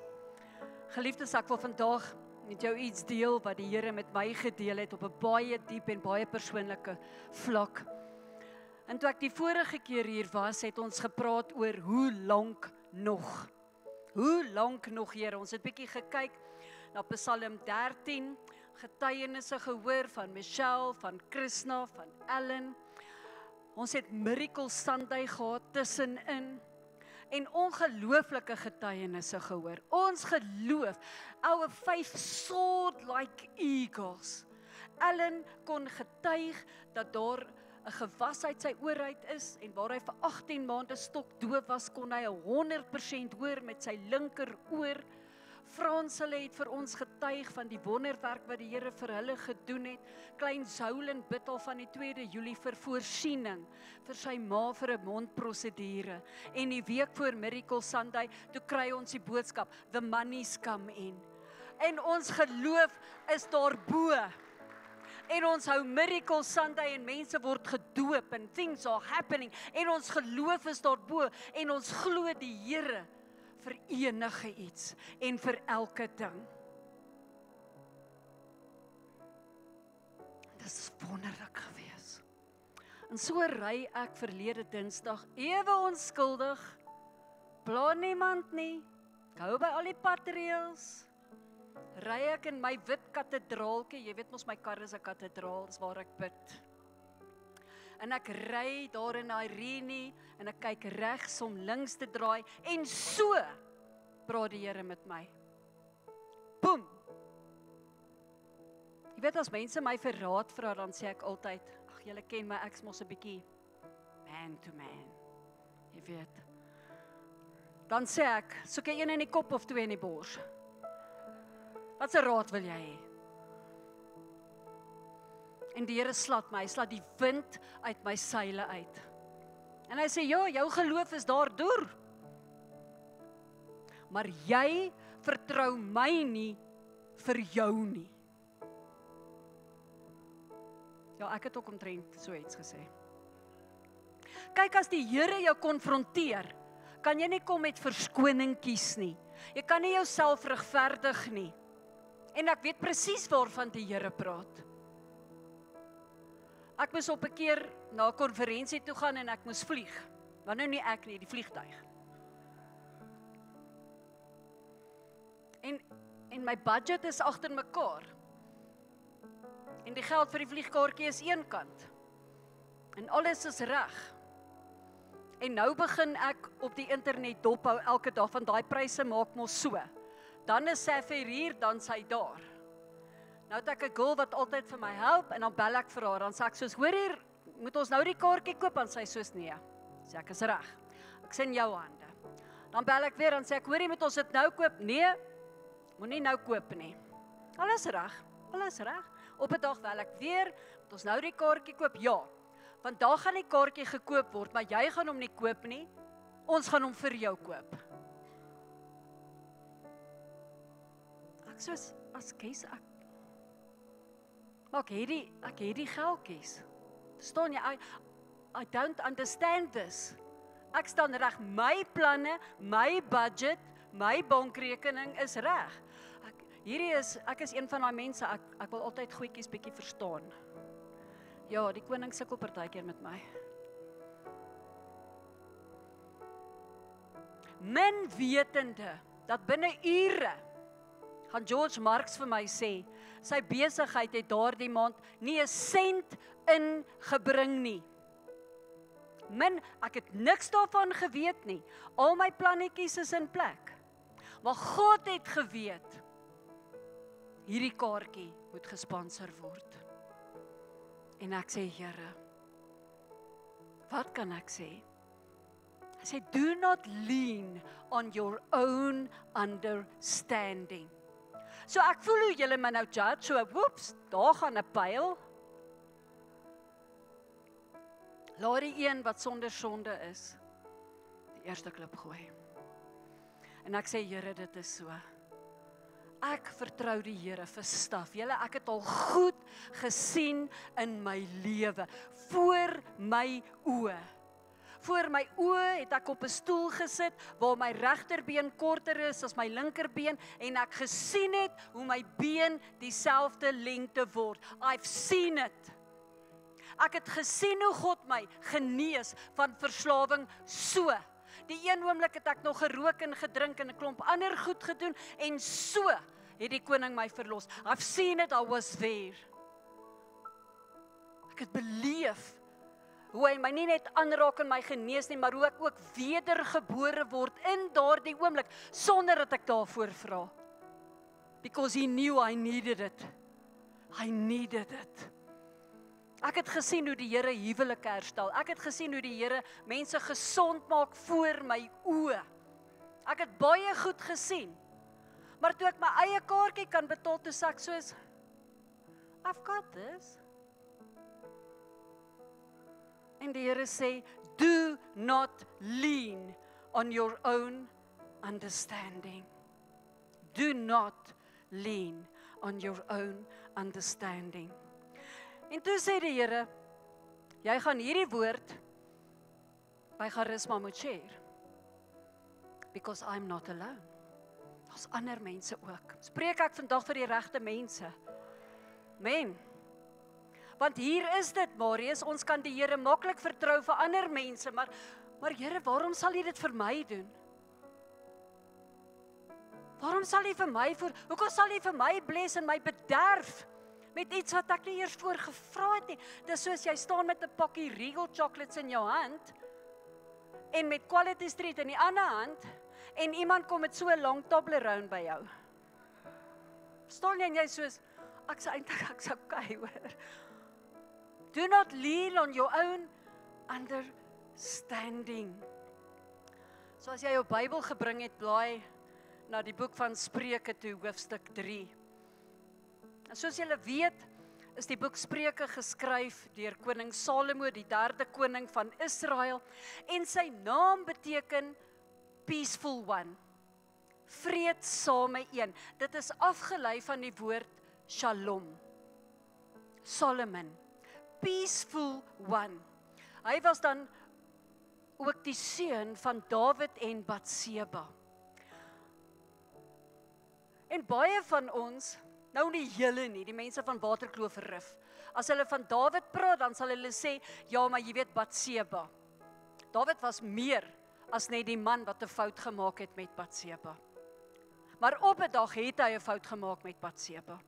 Geliefdes, ek wil vandag met jou iets deel wat die Here met my gedeel het op 'n baie diep en baie persoonlike vlak. En toe ek die vorige keer hier was, het ons gepraat oor hoe lank nog. Hoe lank nog, Here? Ons het bietjie gekyk na Psalm 13, getuienisse gehoor van Michelle, van Krishna, van Ellen. Ons het Miracle Sunday gehad tussenin en ongelooflike getuienisse gehoor. Ons geloof, our faith soared like eagles. Ellen kon getuig dat daar 'n gewas uit sy oor uit is en waar hy vir 18 maande stokdoof was, kon hy 100% hoor met sy linker oor. Frans het vir ons getuig van die wonderwerk wat die Here vir hulle gedoen het. Klein Zoulin bid al van die 2 Julie vir voorsiening vir sy ma vir 'n mondprosedure. En die week voor Miracle Sunday, toe kry ons die boodskap, the money's come in. En ons geloof is daarbo. En ons hou Miracle Sunday en mense word gedoop en things are happening. En ons geloof is daarbo en ons glo die Here vir enige iets en vir elke ding. Dit is wonderlik gewees. En so ry ek verlede Dinsdag, ewe onskuldig, pla niemand nie, ek hou by al die padreëls, ry ek in my wit katedraaltjie, jy weet mos my kar is 'n katedraal, dis waar ek bid. En ek ry daar in Irene, en ek kyk regs om links te draai, en so praat die Here met my. Boem! Jy weet, as mense my vir raad vra, dan sê ek altyd, ag, julle ken my, ek's mos 'n bietjie man to man, jy weet. Dan sê ek, soek jy een in die kop of 2 in die bors? Wat se raad wil jy hê? En die Here slaat my, hy slaat die wind uit my seile uit. En hy sê, ja, jou geloof is daardoor. Maar jy vertrou my nie vir jou nie. Ja, ek het ook omtrent so iets gesê. Kyk, as die Here jou konfronteer, kan jy nie kom met verskoning kies nie. Jy kan nie jouself regverdig nie. En ek weet presies waarvan die Here praat. Ek moes op 'n keer na 'n konferensie toe gaan en ek moes vlieg. Maar nou nie ek nie, die vliegtuig. En my budget is agter mekaar. En die geld vir die vliegkaartjie is een kant. En alles is reg. En nou begin ek op die internet dophou elke dag, van daai pryse maak mos so. Dan is Safir hier, dan sy daar. Nou het ek 'n girl wat altyd vir my help, en dan bel ek vir haar, dan sê ek soos, hoor hier, moet ons nou die kaartjie koop? Dan sê sy soos, nee. Sê ek, is reg. Ek sê in jou hande. Dan bel ek weer, dan sê ek, hoor hier, moet ons dit nou koop? Nee, moenie nou koop nie. Alles reg, alles reg. Op 'n dag bel ek weer, moet ons nou die kaartjie koop? Ja. Vandag gaan die kaartjie gekoop word, maar jy gaan hom nie koop nie. Ons gaan hom vir jou koop. Ek soos, as Kees, maar ek het die geldjies. Verstaan jy? I don't understand this. Ek staan reg, my planne, my budget, my bankrekening is reg. Ek is een van daai mense, ek wil altyd goedjies bietjie verstaan. Ja, die koning sukkel partykeer met my. Min wetende dat binne ure gaan George Marx vir my sê, sy besigheid het daardie maand nie 'n sent ingebring nie. Ek het niks daarvan geweet nie. Al my plannetjies is in plek. Maar God het geweet, hierdie kaartjie moet gesponsor word. En ek sê, Here, wat kan ek sê? Hy sê, do not lean on your own understanding. So ek voel hoe julle my nou judge, so woeps, daar gaan 'n pyl. Laat die een wat sonder sonde is, die eerste klip gooi. En ek sê, Here, dit is so. Ek vertrou die Here vir staf. Julle, ek het al goed gesien in my lewe, voor my oë. Voor my oë het ek op 'n stoel gesit waar my regterbeen korter is as my linkerbeen en ek gesien het hoe my been dieselfde lengte word. I've seen it. Ek het gesien hoe God my genees van verslawing so. Die een oomblik het ek nog gerook en gedrink en 'n klomp ander goed gedoen en so het die koning my verlos. I've seen it, I was there. Ek het beleef hoe hy my nie net aanraak en my genees nie, maar hoe ek ook wedergebore word in daardie oomblik, sonder dat ek daarvoor vra. Because he knew I needed it. I needed it. Ek het gesien hoe die Here huwelike herstel. Ek het gesien hoe die Here mense gesond maak voor my oë. Ek het baie goed gesien. Maar toe ek my eie kaartjie kan betaal, toe sê ek soos, I've got this. En die Here sê, do not lean on your own understanding. Do not lean on your own understanding. En toe sê die Here, jy gaan hierdie woord by Charisma moet share. Because I'm not alone. Daar's ander mense ook. Spreek ek vandag vir die regte mense. Amen. Want hier is dit, Marius, ons kan die Here maklik vertrou vir ander mense, maar Here, waarom sal U dit vir my doen? Waarom sal U vir my hoekom sal U vir my bless en my bederf met iets wat ek nie eers voor gevra het nie? Dis soos jy staan met 'n pakkie Regal chocolates in jou hand en met Quality Street in die ander hand en iemand kom met so 'n lang Toblerone by jou. Staan jy en jy soos, ek's okay hoor. Do not lean on your own understanding. So as jy jou Bybel gebring het, blaai na die boek van Spreuke toe, hoofstuk 3. En soos julle weet, is die boek Spreuke geskryf deur koning Salomo, die 3de koning van Israel, en sy naam beteken peaceful one, vreedsame een. Dit is afgelei van die woord Shalom. Solomon, peaceful one. Hy was dan ook die seun van Dawid en Batseba. En baie van ons, nou nie julle nie, die mense van Waterkloof Rif, as hulle van Dawid praat, dan sal hulle sê, ja, maar jy weet Batseba. Dawid was meer as net die man wat 'n fout gemaak het met Batseba. Maar op 'n dag het hy 'n fout gemaak met Batseba.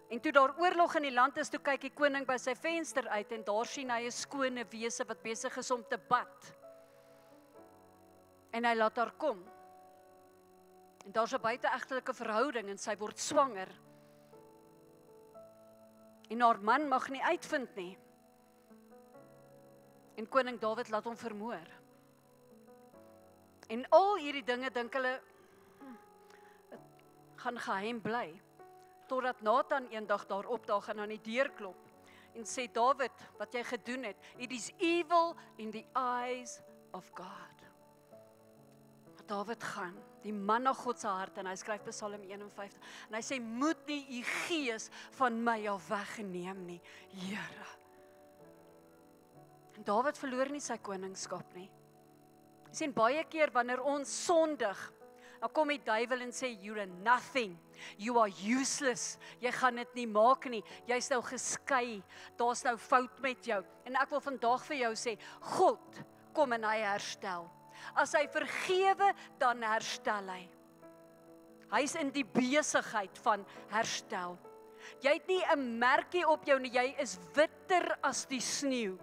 En toe daar oorlog in die land is, toe kyk die koning by sy venster uit en daar sien hy 'n skone wese wat besig is om te bad. En hy laat haar kom. En daar's 'n buiteegtelike verhouding en sy word swanger. En haar man mag nie uitvind nie. En koning Dawid laat hom vermoor. En al hierdie dinge dink hulle, het gaan geheim bly. Totdat Nathan eendag daar opdaag en aan die deur klop en sê, Dawid, wat jy gedoen het, it is evil in the eyes of God. Maar Dawid gaan, die man na God se hart, en hy skryf Psalm 51, en hy sê, moet nie u gees van my af weggeneem nie, Here. En Dawid verloor nie sy koningskap nie. Jy sien, baie keer wanneer ons sondig, dan kom die duiwel en sê, you're a nothing, you are useless, jy gaan dit nie maak nie, jy's nou geskei, daar's nou fout met jou. En ek wil vandag vir jou sê, God kom en hy herstel. As hy vergewe, dan herstel hy. Hy's in die besigheid van herstel. Jy het nie 'n merkie op jou nie, jy is witter as die sneeu.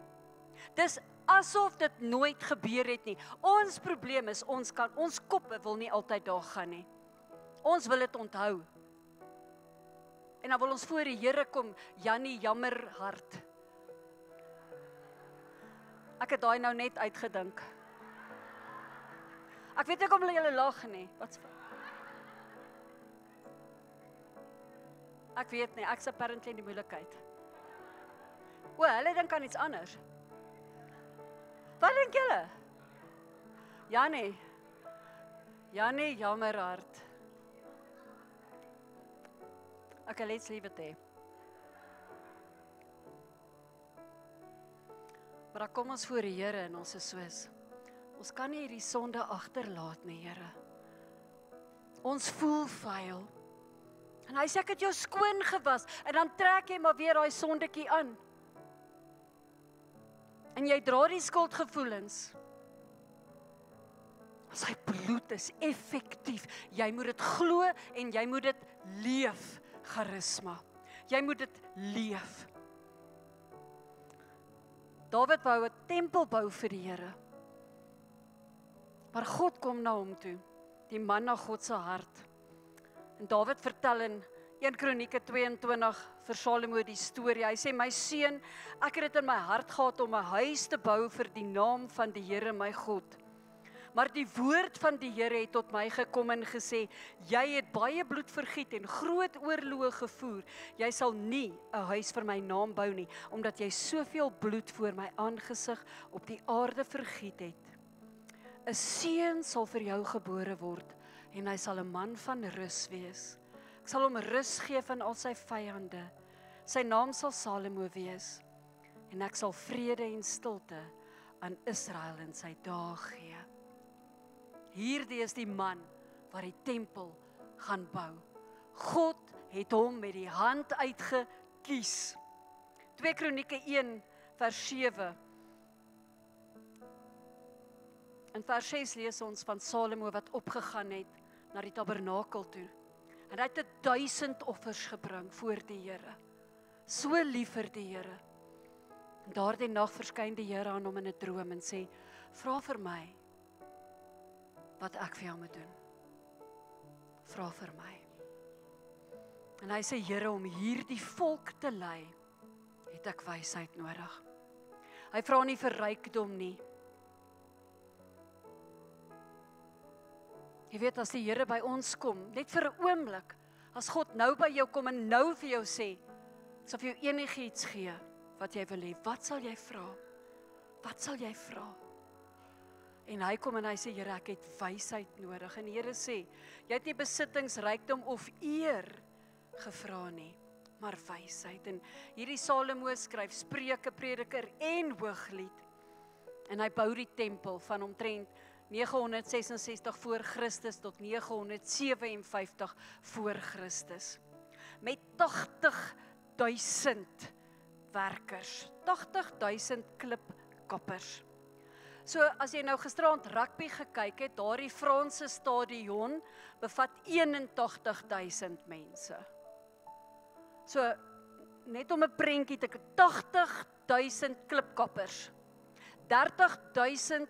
Dis asof dit nooit gebeur het nie. Ons probleem is, ons koppe wil nie altyd daar gaan nie. Ons wil dit onthou. En dan wil ons voor die Here kom, Jannie jammer hart. Ek het daai nou net uitgedink. Ek weet nie kom julle lag nie. Ek weet nie, ek's apparently in die moeilikheid. O, hulle dink aan iets anders. Wat dink julle? Jannie, jammer hart. Okay, let's leave it there. Maar dan kom ons voor die Here en ons is soos, ons kan nie hierdie sonde agterlaat nie, Here. Ons voel vuil. En hy sê, ek het jou skoon gewas, en dan trek jy maar weer daai sondetjie aan. En jy dra die skuldgevoelens. Sy bloed is effektief. Jy moet dit glo en jy moet dit leef, charisma. Jy moet dit leef. Dawid wou 'n tempel bou vir die Here. Maar God kom na hom toe, die man na God se hart. En Dawid vertel in 1 Kronieke 22 vir Salomo die storie. Hy sê, my seun, ek het dit in my hart gehad om 'n huis te bou vir die naam van die Here my God. Maar die woord van die Here het tot my gekom en gesê, jy het baie bloed vergiet en groot oorloë gevoer. Jy sal nie 'n huis vir my naam bou nie, omdat jy soveel bloed voor my aangesig op die aarde vergiet het. 'n Seun sal vir jou gebore word en hy sal 'n man van rus wees. Ek sal hom rus gee van al sy vyande. Sy naam sal Salomo wees en ek sal vrede en stilte aan Israel in sy dae gee. Hierdie is die man wat die tempel gaan bou. God het hom met die hand uitgekies. 2 Kronieke 1 vers 7. In vers 6 lees ons van Salomo wat opgegaan het na die tabernakel toe. En hy het 1000 offers gebring voor die Here. So lief vir die Here. En daardie nag verskyn die Here aan hom in 'n droom en sê, vra vir my wat ek vir jou moet doen. Vra vir my. En hy sê, Here, om hierdie volk te lei, het ek wysheid nodig. Hy vra nie vir rykdom nie. Jy weet, as die Here by ons kom, net vir 'n oomblik, as God nou by jou kom en nou vir jou sê, ek sal vir jou enigiets gee wat jy wil hê, wat sal jy vra? Wat sal jy vra? En hy kom en hy sê, Here, ek het wysheid nodig. En die Here sê, jy het nie besittings, rykdom of eer gevra nie, maar wysheid. En hierdie Salomo skryf Spreuke, Prediker en Hooglied. En hy bou die tempel van omtrent 966 voor Christus tot 957 voor Christus. Met 80.000 werkers, 80.000 klipkappers. So as jy nou gisteraand rugby gekyk het, daardie Franse stadion bevat 81.000 mense. So net om 'n prentjie te kry, 80.000 klipkappers. 30.000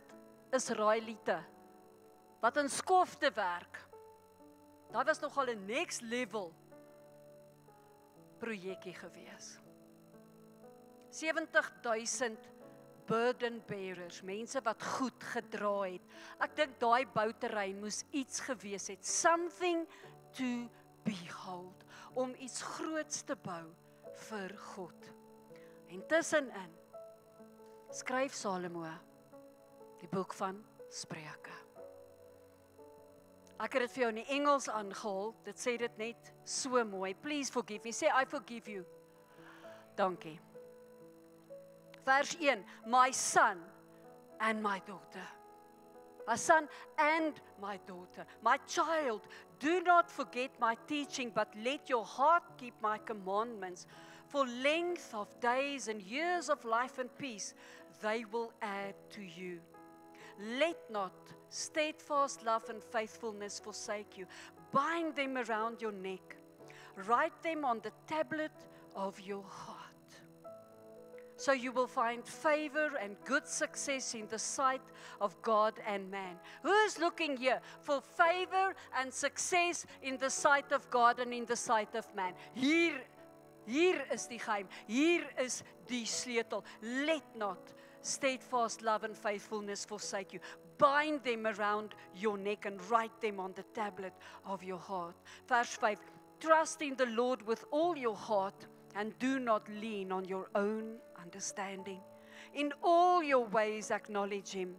Israeliete wat in skofte werk. Daar was nogal 'n next level projekkie gewees. 70.000 burden bearers, mense wat goed gedra het. Ek dink daai bouterrein moes iets gewees het, something to behold, om iets groots te bou vir God. En tussenin skryf Salomo die boek van Spreuke. Ek het dit vir jou in die Engels aangehaal, dit sê dit net so mooi. Please forgive me, sê I forgive you. Dankie. Vers 1, my son and my daughter. My son and my daughter. My child, do not forget my teaching, but let your heart keep my commandments. For length of days and years of life and peace, they will add to you. Let not steadfast love and faithfulness forsake you. Bind them around your neck. Write them on the tablet of your heart. So you will find favor and good success in the sight of God and man. Who is looking here for favor and success in the sight of God and in the sight of man? Hier is die geheim. Hier is die sleutel. Let not steadfast love and faithfulness forsake you. Bind them around your neck and write them on the tablet of your heart. Vers 5. Trust in the Lord with all your heart and do not lean on your own understanding. In all your ways acknowledge him,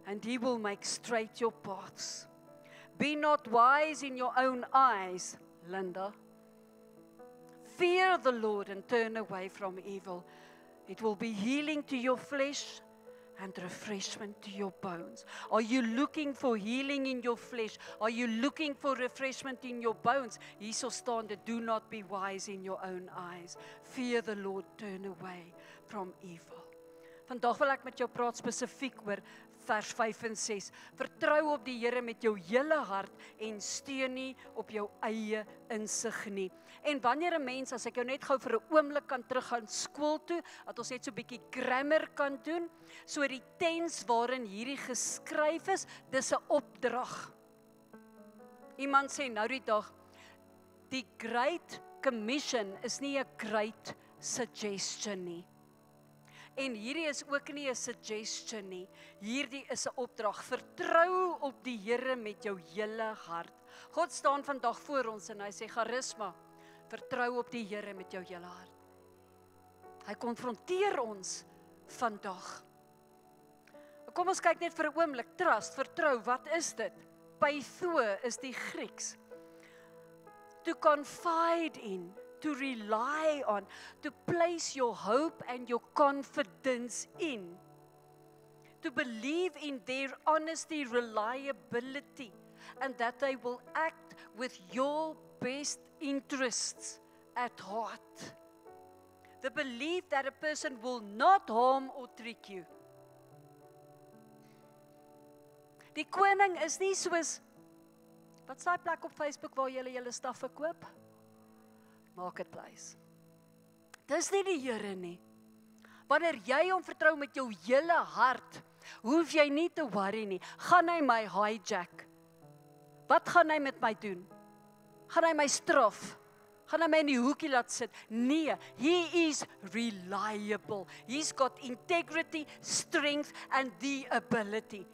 and he will make straight your paths. Be not wise in your own eyes, Linda. Fear the Lord and turn away from evil. It will be healing to your flesh and refreshment to your bones. Are you looking for healing in your flesh? Are you looking for refreshment in your bones? Hierso staan dit, do not be wise in your own eyes. Fear the Lord, turn away from evil. Vandag wil ek met jou praat spesifiek oor vers 5 en 6. Vertrou op die Here met jou hele hart en steun nie op jou eie insig nie. En wanneer 'n mens, as ek jou net gou vir 'n oomblik kan teruggaan skool toe, dat ons net so 'n bietjie grammar kan doen, so die tense waarin hierdie geskryf is, dis 'n opdrag. Iemand sê nou die dag, die Great Commission is nie 'n great suggestion nie. En hierdie is ook nie 'n suggestion nie. Hierdie is 'n opdrag. Vertrou op die Here met jou hele hart. God staan vandag voor ons en hy sê, Charisma, vertrou op die Here met jou hele hart. Hy konfronteer ons vandag. Kom ons kyk net vir 'n oomblik. Trust, vertrou, wat is dit? Peitho is die Grieks. To confide in, to rely on, to place your hope and your confidence in, to believe in their honesty, reliability, and that they will act with your best interests at heart. The belief that a person will not harm or trick you. Die koning is nie soos, wat is daai plek op Facebook waar jy julle staf verkoop? Marketplace. Dis nie die Here nie. Wanneer jy hom vertrou met jou hele hart, hoef jy nie te worry nie. Gaan hy my hijack? Wat gaan hy met my doen? Gaan hy my straf? Gaan hy my in die hoekie laat sit? Nee, he is reliable. He's got integrity, strength and the ability.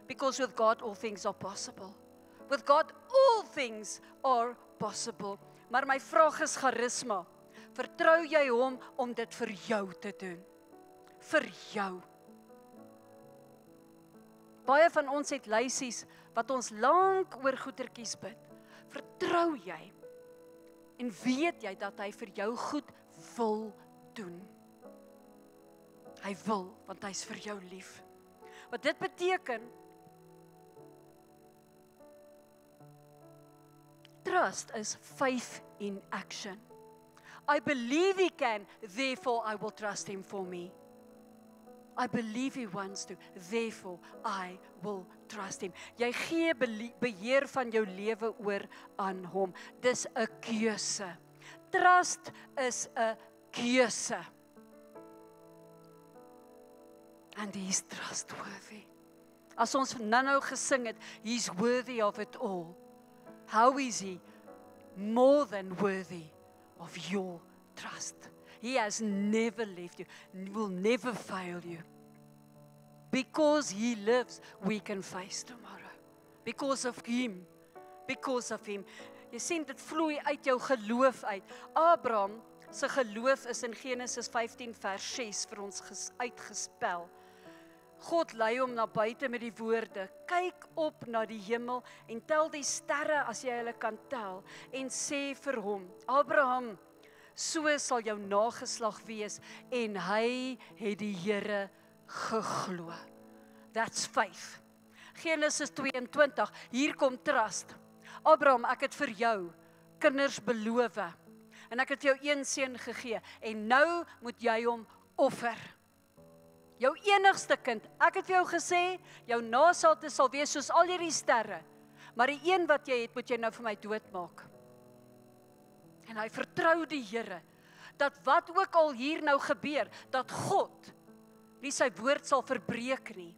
Because with God all things are possible. With God all things are possible. Maar my vraag is, Charisma, vertrou jy hom om dit vir jou te doen? Vir jou. Baie van ons het lysies wat ons lank oor goetertjies bid. Vertrou jy en weet jy dat hy vir jou goed wil doen? Hy wil, want hy's vir jou lief. Wat dit beteken, trust is faith in action. I believe he can, therefore I will trust him for me. I believe he wants to, therefore I will trust him. Jy gee beheer van jou lewe oor aan hom. Dis 'n keuse. Trust is 'n keuse. And he's trustworthy. As ons nou gesing het, he's worthy of it all. How is he? More than worthy of your trust. He has never left you, will never fail you. Because he lives, we can face tomorrow. Because of him. Because of him. Jy sien, dit vloei uit jou geloof uit. Abraham se geloof is in Genesis 15 vers 6 vir ons uitgespel. God lei hom na buite met die woorde, kyk op na die hemel en tel die sterre as jy hulle kan tel en sê vir hom, Abraham, so sal jou nageslag wees en hy het die Here geglo. That's faith. Genesis 22, hier kom trust. Abraham, ek het vir jou kinders beloof en ek het jou een seun gegee en nou moet jy hom offer. Jou enigste kind, ek het vir jou gesê, jou nageslag sal wees soos al hierdie sterre, maar die een wat jy het, moet jy nou vir my doodmaak. En hy vertrou die Here, dat wat ook al hier nou gebeur, dat God nie sy woord sal verbreek nie,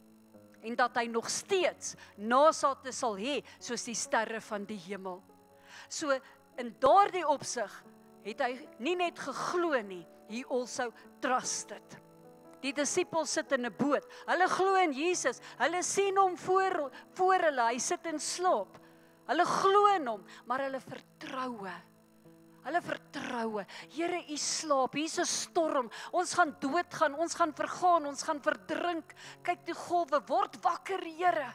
en dat hy nog steeds nageslag sal hê, soos die sterre van die hemel. So, in daardie opsig, het hy nie net geglo nie, he also trusted. Die disippels sit in 'n boot. Hulle glo in Jesus. Hulle sien hom voor hulle. Hy sit in slaap. Hulle glo in hom, maar hulle vertroue. Hulle vertroue. Here, u slaap. Hier's 'n storm. Ons gaan doodgaan. Ons gaan vergaan. Ons gaan verdrink. Kyk die golwe. Word wakker, Here.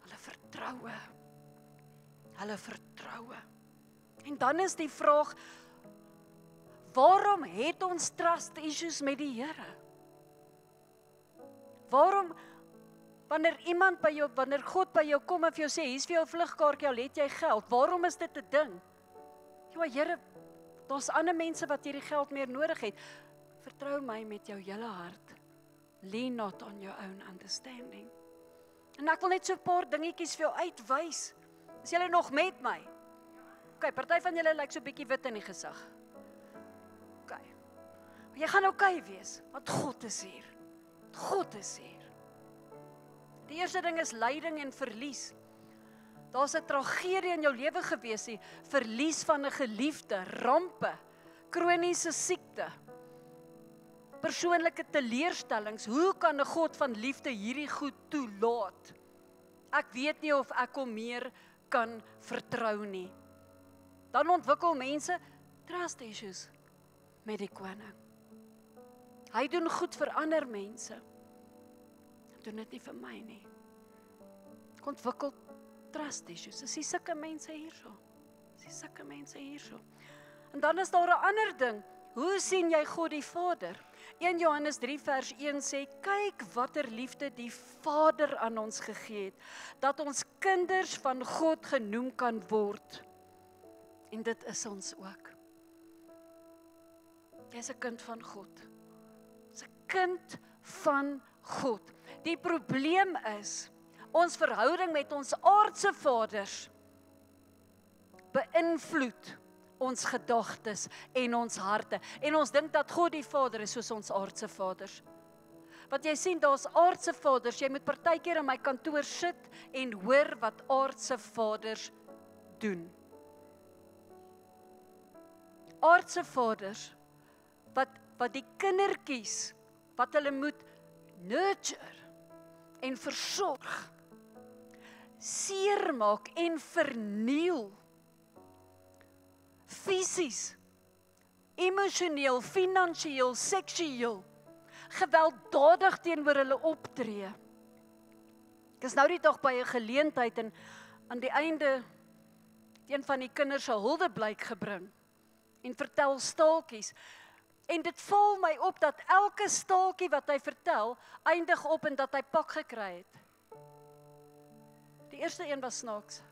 Hulle vertroue. Hulle vertroue. En dan is die vraag, waarom het ons trust issues met die Here? Waarom, wanneer God by jou kom en vir jou sê, hier's vir jou vlugkaartjie, al het jy geld, waarom is dit 'n ding? Ja, Here, daar's ander mense wat hierdie geld meer nodig het. Vertrou my met jou hele hart. Lean not on your own understanding. En ek wil net so 'n paar dingetjies vir jou uitwys. Is julle nog met my? OK, party van julle lyk so 'n bietjie wit in die gesig. OK. Jy gaan okay wees, want God is hier. God is hier. Die eerste ding is lyding en verlies. Daar's 'n tragedie in jou lewe gewees, die verlies van 'n geliefde, rampe, kroniese siekte, persoonlike teleurstellings. Hoe kan 'n God van liefde hierdie goed toelaat? Ek weet nie of ek hom meer kan vertrou nie. Dan ontwikkel mense trust issues met die koning. Hy doen goed vir ander mense. Hy doen dit nie vir my nie. Ek ontwikkel trust issues. Is die sulke mense hierso? Is die sulke mense hierso? En dan is daar 'n ander ding. Hoe sien jy God die Vader? 1 Johannes 3 vers 1 sê, kyk watter liefde die Vader aan ons gegee het, dat ons kinders van God genoem kan word. En dit is ons ook. Jy's 'n kind van God. Jy's 'n kind van God. Die probleem is, ons verhouding met ons aardse vaders beïnvloed ons gedagtes en ons harte. En ons dink dat God die Vader is soos ons aardse vaders. Want jy sien, daar's aardse vaders, jy moet partykeer in my kantoor sit en hoor wat aardse vaders doen. Aardse vaders, wat die kindertjies, wat hulle moet nurture en versorg, seermaak en verniel, fisies, emosioneel, finansiëel, seksueel, gewelddadig teenoor hulle optree. Ek is nou die dag by 'n geleentheid en aan die einde een van die kinders se huldeblyk gebring en vertel staaltjies. En dit val my op dat elke staaltjie wat hy vertel, eindig op en dat hy pak gekry het. Die eerste een was snaaks.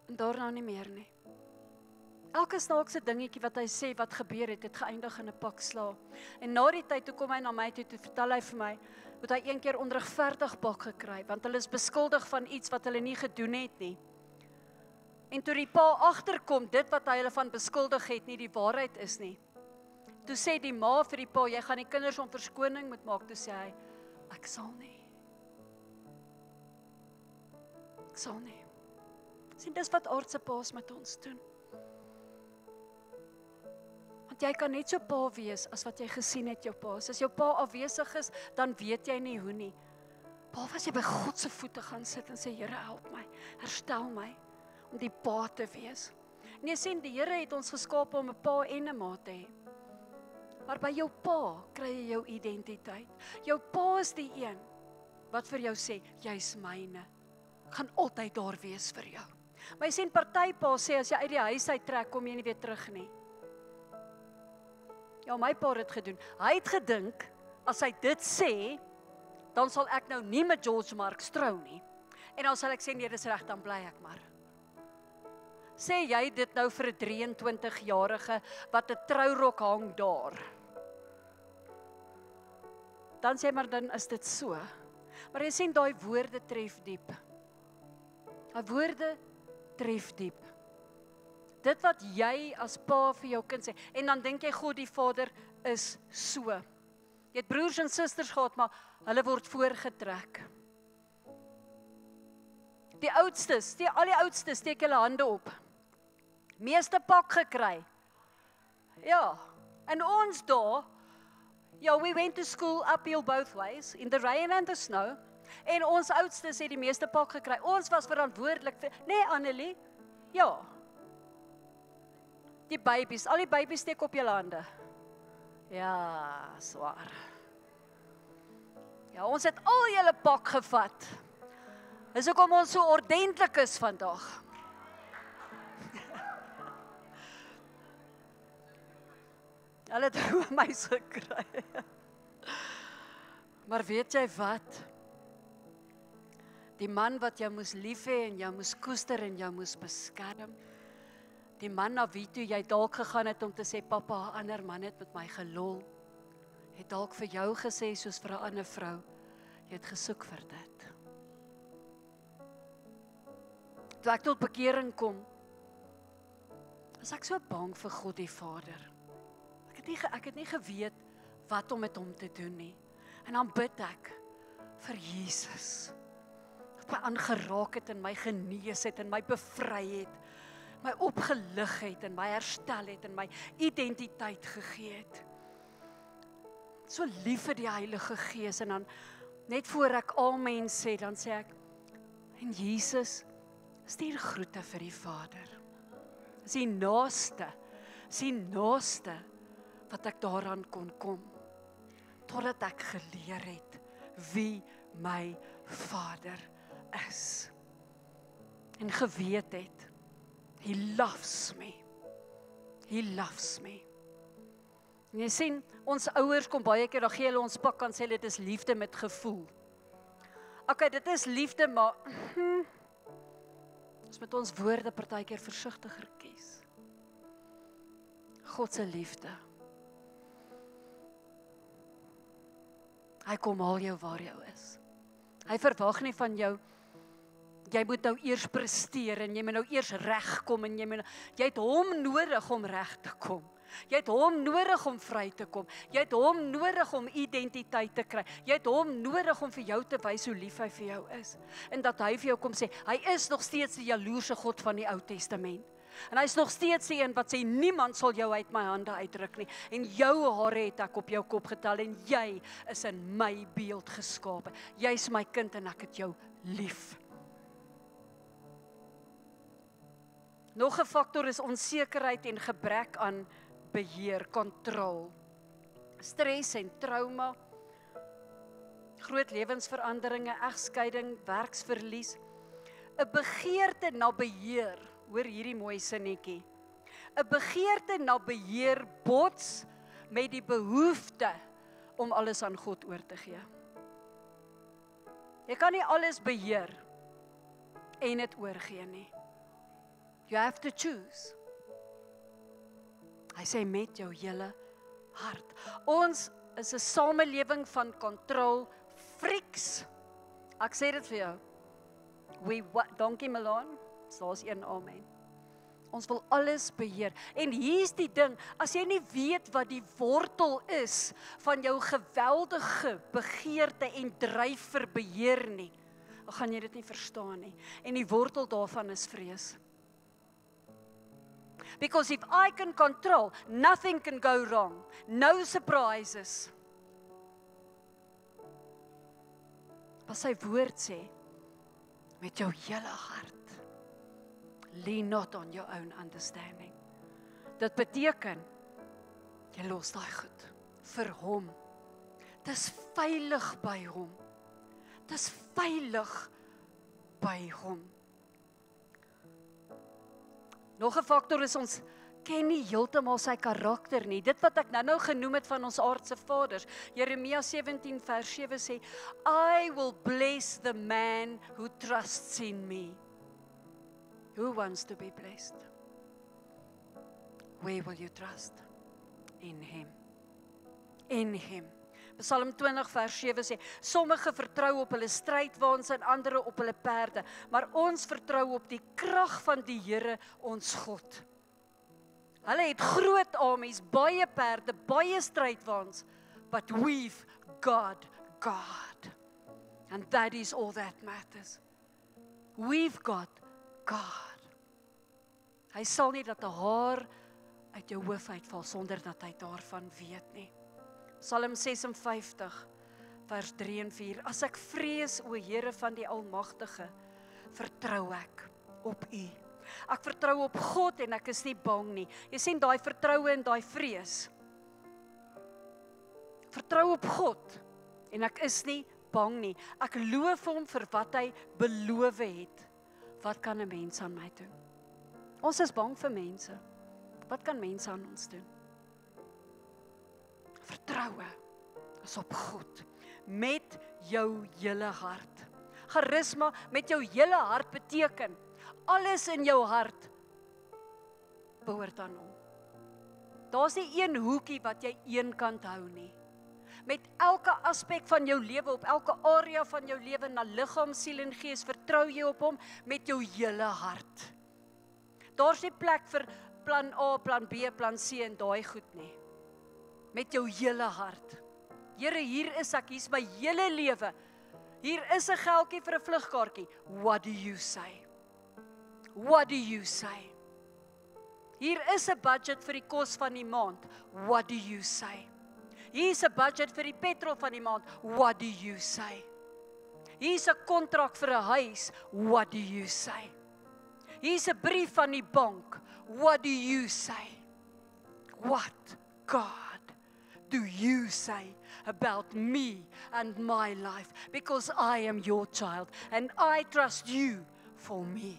En daarna nie meer nie. Elke snaakse dingetjie wat hy sê wat gebeur het, het geëindig in 'n pak slaag. En na die tyd toe kom hy na my toe vertel hy vir my, moet hy een keer onregverdig pak gekry, want hulle is beskuldig van iets wat hulle nie gedoen het nie. En toe die pa agterkom, dit wat hy hulle van beskuldig het, nie die waarheid is nie. Toe sê die ma vir die pa, jy gaan die kinders om verskoning moet maak. Toe sê hy, ek sal nie. Ek sal nie. Sien, dis wat aardse paas met ons doen. Want jy kan net so pa wees as wat jy gesien het jou pa. As jou pa afwesig is, dan weet jy nie hoe nie. Pa, as jy by God se voete gaan sit en sê, Here, help my, herstel my, om die pa te wees. En jy sien, die Here het ons geskaap om 'n pa en 'n ma te hê. Maar by jou pa kry jy jou identiteit. Jou pa is die een wat vir jou sê, jy's myne. Ek gaan altyd daar wees vir jou. Maar jy sien, party pa sê, as jy uit die huis uit trek, kom jy nie weer terug nie. Ja, my pa het gedoen. Hy het gedink, as hy dit sê, dan sal ek nou nie met George Marks trou nie. En dan sal ek sê, nee, dis reg, dan bly ek maar. Sê jy dit nou vir 'n 23-jarige wat 'n trourok hang daar? Dan sê maar, dan is dit so. Maar jy sien, daai woorde tref diep. Daai woorde tref diep. Dit wat jy as pa vir jou kind sê, en dan dink jy God die Vader is so. Jy het broers en susters gehad, maar hulle word voorgetrek. Die oudstes, al die oudstes, steek hulle hande op. Meeste pak gekry. Ja, en ons daar, ja, we went to school uphill both ways, in the rain and the snow, en ons oudstes het die meeste pak gekry. Ons was verantwoordelik vir, nee Annelie, ja. Die babies, al die babies steek op julle hande. Ja, swaar. Ja, ons het al julle pak gevat. Dis hoekom ons so ordentlik is vandag. Hulle het droomhuis gekry. Maar weet jy wat? Die man wat jou moes lief hê en jou moes koester en jou moes beskerm. Die man na wie toe jy dalk gegaan het om te sê, pappa, 'n ander man het met my gelol. Het dalk vir jou gesê soos vir 'n ander vrou, jy het gesoek vir dit. Toe ek tot bekering kom, was ek so bang vir God die Vader. Ek het nie geweet wat om met hom te doen nie. En dan bid ek vir Jesus. Wat my aangeraak het en my genees het en my bevry het, my opgelig het en my herstel het en my identiteit gegee het. So lief vir die Heilige Gees en dan net voor ek amen sê, dan sê ek, en Jesus, stuur groete vir die Vader. Dis die naaste wat ek daaraan kon kom, totdat ek geleer het wie my Vader is. En geweet het, He loves me. He loves me. En jy sien, ons ouers kom baie keer, dan gee hulle ons pak en sê dit is liefde met gevoel. Okay, dit is liefde, maar ons moet ons woorde partykeer versigtiger kies. God se liefde. Hy kom haal jou waar jy is. Hy verwag nie van jou, jy moet nou eers presteer en jy moet nou eers regkom en jy het hom nodig om reg te kom. Jy het hom nodig om vry te kom. Jy het hom nodig om identiteit te kry. Jy het hom nodig om vir jou te wys hoe lief hy vir jou is. En dat hy vir jou kom sê, hy is nog steeds die jaloerse God van die Ou Testament. En hy is nog steeds die een wat sê, niemand sal jou uit my hande uitruk nie. En jou hare het ek op jou kop getel en jy is in my beeld geskape. Jy is my kind en ek het jou lief. Nog 'n faktor is onsekerheid en gebrek aan beheer, kontrol. Stres en trauma, groot lewensveranderinge, egskeiding, werksverlies, 'n begeerte na beheer, hoor hierdie mooi sinnetjie. 'n Begeerte na beheer bots met die behoefte om alles aan God oor te gee. Jy kan nie alles beheer en dit oorgee nie. You have to choose. Hy sê met jou hele hart. Ons is 'n samelewing van control freaks. Ek sê dit vir jou. Dankie Milan. Daar's een amen. Ons wil alles beheer. En hier's die ding, as jy nie weet wat die wortel is van jou geweldige begeerte en dryf vir beheer nie, dan gaan jy dit nie verstaan nie. En die wortel daarvan is vrees. Because if I can control, nothing can go wrong. No surprises. Wat sy woord sê, met jou hele hart. Lean not on your own understanding. Dit beteken, jy los daai goed vir hom. Dis veilig by hom. Dis veilig by hom. Nog 'n faktor is ons ken nie heeltemal sy karakter nie. Dit wat ek nou genoem het van ons aardse vaders. Jeremia 17 vers 7 sê, I will bless the man who trusts in me. Who wants to be blessed? Where will you trust? In him. In him. Psalm 20 vers 7 sê, sommige vertrou op hulle strydwaans en ander op hulle perde, maar ons vertrou op die krag van die Here ons God. Hulle het groot armies, baie perde, baie strydwaans, but we've got God. And that is all that matters. We've got God. Hy sal nie dat 'n haar uit jou hoof uitval sonder dat hy daarvan weet nie. Psalm 56 vers 3 en 4. As ek vrees, o Here van die Almagtige, vertrou ek op U. Ek vertrou op God en ek is nie bang nie. Jy sien daai vertroue en daai vrees. Vertrou op God en ek is nie bang nie. Ek loof hom vir wat hy beloof het. Wat kan 'n mens aan my doen? Ons is bang vir mense. Wat kan mense aan ons doen? vertroue is op God met jou hele hart. Charisma met jou hele hart beteken alles in jou hart behoort aan hom. Daar's nie een hoekie wat jy eenkant hou nie. Met elke aspek van jou lewe, op elke area van jou lewe, na liggaam, siel en gees, vertrou jy op hom met jou hele hart. Daar's nie plek vir plan A, plan B, plan C en daai goed nie. Met jou hele hart. Here, hier is ek, hier's my hele lewe. Hier is 'n geldjie vir 'n vlugkaartjie. What do you say? What do you say? Hier is 'n budget vir die kos van die maand. What do you say? Hier is 'n budget vir die petrol van die maand. What do you say? Hier is 'n kontrak vir 'n huis. What do you say? Hier is 'n brief van die bank. What do you say? What, God, do you say about me and my life? Because I am your child and I trust you for me.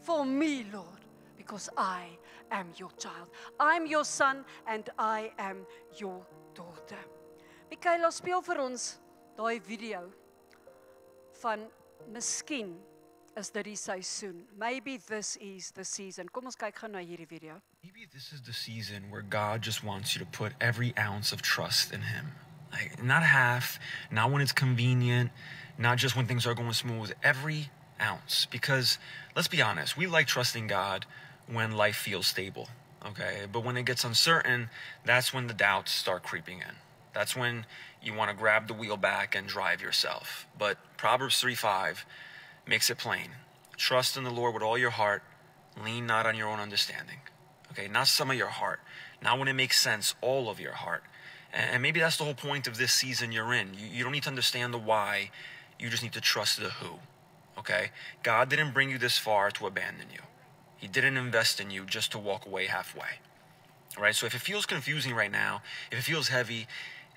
For me, Lord, because I am your child. I'm your son and I am your daughter. Michaela, speel vir ons daai video van miskien is dit die seisoen. Maybe this is the season. Kom ons kyk gou na hierdie video. Maybe this is the season where God just wants you to put every ounce of trust in Him. Like, not half, not when it's convenient, not just when things are going smooth, every ounce. Because, let's be honest, we like trusting God when life feels stable, okay? But when it gets uncertain, that's when the doubts start creeping in. That's when you want to grab the wheel back and drive yourself. But Proverbs 3:5 makes it plain. Trust in the Lord with all your heart, lean not on your own understanding. Okay, not some of your heart, not when it makes sense, all of your heart. And maybe that's the whole point of this season you're in. You don't need to understand the why, you just need to trust the who, okay? God didn't bring you this far to abandon you. He didn't invest in you just to walk away halfway, all right? So if it feels confusing right now, if it feels heavy,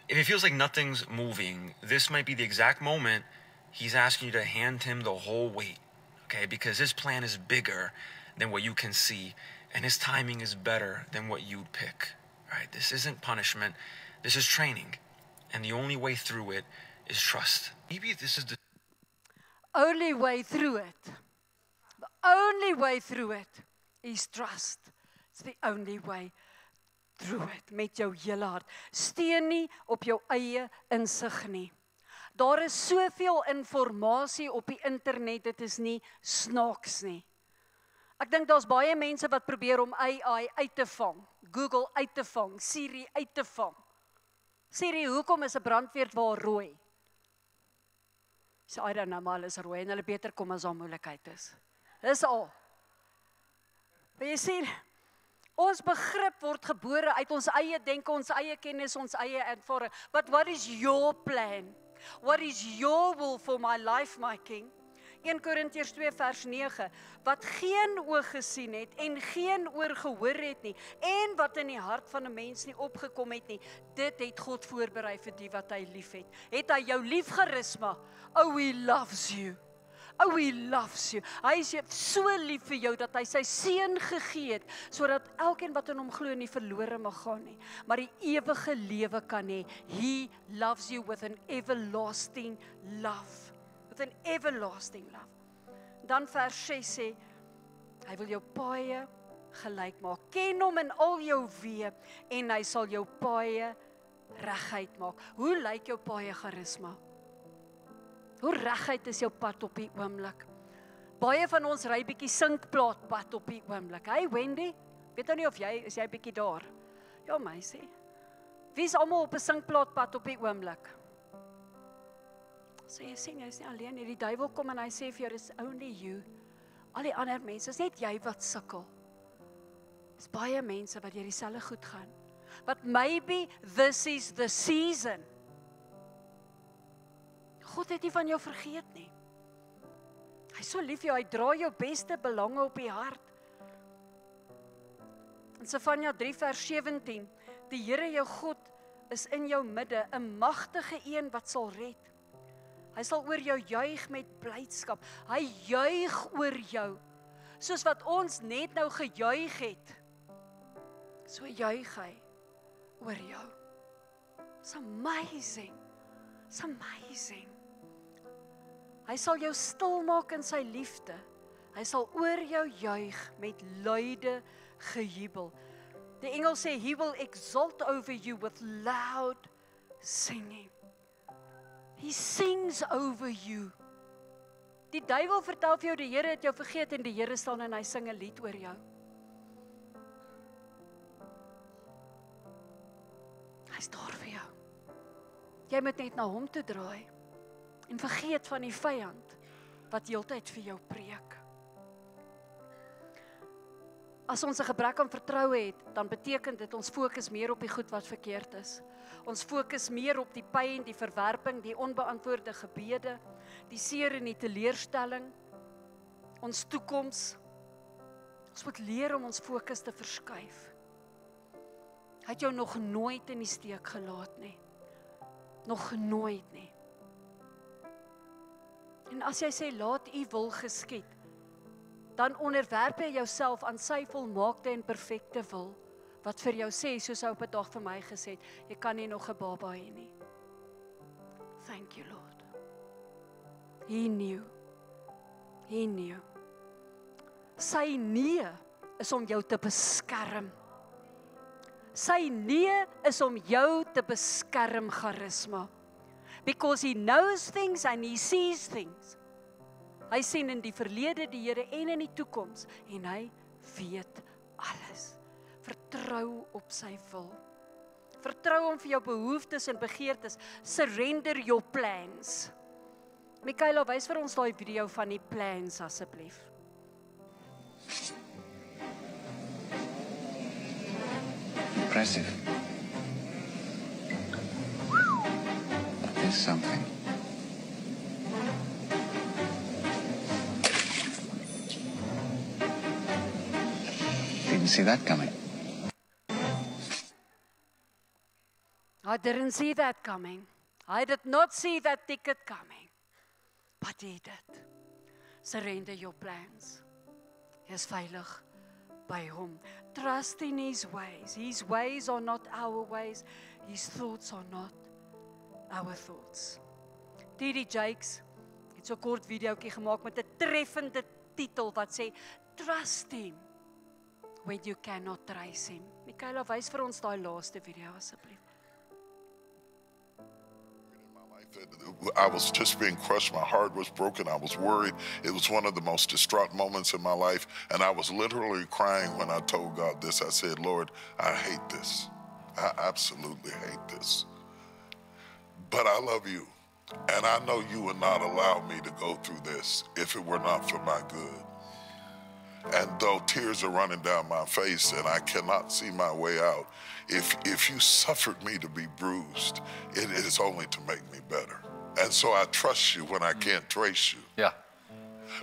if it feels like nothing's moving, this might be the exact moment He's asking you to hand Him the whole weight, okay? Because His plan is bigger than what you can see, and His timing is better than what you'd pick, right? This isn't punishment. This is training, and the only way through it is trust. Maybe this is the Only way through it. The only way through it is trust. It's the only way through it. Met jou hele hart. Steun nie op jou eie insig nie. Daar is soveel inligting op die internet, dit is nie snaaks nie. Ek dink daar's baie mense wat probeer om AI uit te vang, Google uit te vang, Siri uit te vang. Siri, hoekom is 'n brandweerwa rooi? I don't know, maar hulle is rooi en hulle beter kom as daar moeilikheid is. Dis al. Maar jy sien, ons begrip word gebore uit ons eie denke, ons eie kennis, ons eie ervaring. But what is your plan? What is your will for my life, my King? 1 Korintiërs 2 vers 9, wat geen oog gesien het en geen oor gehoor het nie, en wat in die hart van 'n mens nie opgekom het nie, dit het God voorberei vir die wat hy lief het. Het hy jou lief, Charisma? Oh, he loves you. Oh, he loves you. Hy is so lief vir jou dat hy sy seun gegee het, sodat elkeen wat in hom glo nie verlore mag gaan nie, maar die ewige lewe kan hê. He loves you with an everlasting love. With an everlasting love. Dan vers 6 sê, hy wil jou paaie gelyk maak. Ken hom in al jou weë en hy sal jou paaie reguit maak. Hoe lyk jou paaie, Charisma? Hoe reguit is jou pad op die oomblik? Baie van ons ry bietjie sinkplaatpad op die oomblik. Hey Wendy, weet nou nie of jy is bietjie daar? Ja, meisie. Wie is almal op 'n sinkplaatpad op die oomblik? So jy sien, jy is nie alleen nie. Die duiwel kom en hy sê vir jou, it's only you. Al die ander mense, is net jy wat sukkel. Dis baie mense wat deur dieselfde goed gaan. But maybe this is the season. God het nie van jou vergeet nie. Hy is so lief vir jou, hy dra jou beste belange op die hart. In Sefanja 3 vers 17, die Here jou God is in jou midde, 'n magtige een wat sal red. Hy sal oor jou juig met blydskap. Hy juig oor jou, soos wat ons net nou gejuig het. So juig hy oor jou. It's amazing. It's amazing. Hy sal jou stil maak in sy liefde. Hy sal oor jou juig met luide gejubel. Die engel sê, he will exult over you with loud singing. He sings over you. Die duiwel vertel vir jou, die Here het jou vergeet en die Here staan en hy sing 'n lied oor jou. Hy's daar vir jou. Jy moet net na hom toe draai en vergeet van die vyand wat heeltyd vir jou preek. As ons 'n gebrek aan vertroue het, dan beteken dit ons fokus meer op die goed wat verkeerd is. Ons fokus meer op die pyn, die verwerping, die onbeantwoorde gebede, die seer en die teleurstelling, ons toekoms. Ons moet leer om ons fokus te verskuif. Hy het jou nog nooit in die steek gelaat nie. Nog nooit nie. En as jy sê, laat u wil geskied, dan onderwerp jy jouself aan sy volmaakte en perfekte wil, wat vir jou sê, soos hy op 'n dag vir my gesê het, jy kan nie nog 'n baba hê nie. Thank you, Lord. He knew. He knew. Sy nee is om jou te beskerm. Sy nee is om jou te beskerm, Charisma. Because he knows things and he sees things. Hy sien in die verlede, die Here en in die toekoms en hy weet alles. Vertrou op sy wil. Vertrou hom vir jou behoeftes en begeertes. Surrender your plans. Michaela, wys vir ons daai video van die plans asseblief. Impressive. But there's something. Didn't see that coming. I didn't see that coming. I did not see that ticket coming. But he did. Surrender your plans. Hy is veilig by hom. Trust in his ways. His ways are not our ways. His thoughts are not our thoughts. T.D. Jakes het so 'n kort videoetjie gemaak met 'n treffende titel wat sê Trust him when you cannot trace him. Michaela, wys vir ons daai laaste video asseblief. I was just being crushed. My heart was broken. I was worried. It was one of the most distraught moments in my life. And I was literally crying when I told God this. I said, Lord, I hate this. I absolutely hate this. But I love you. And I know you would not allow me to go through this if it were not for my good. And though tears are running down my face and I cannot see my way out, if you suffered me to be bruised, it is only to make me better. And so I trust you when I can't trace you. Yeah.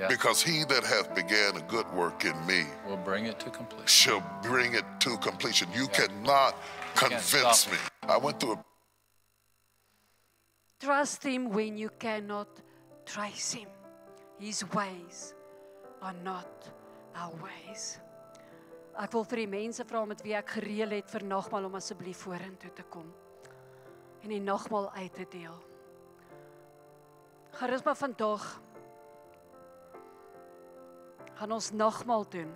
Because he that hath began a good work in me will bring it to completion. Shall bring it to completion. You cannot convince me. I went through a... Trust him when you cannot trace him. His ways are not our ways. Ek wil vir die mense vra met wie ek gereël het vir nagmaal om asseblief vorentoe te kom en die nagmaal uit te deel. Charisma, vandag gaan ons nagmaal doen.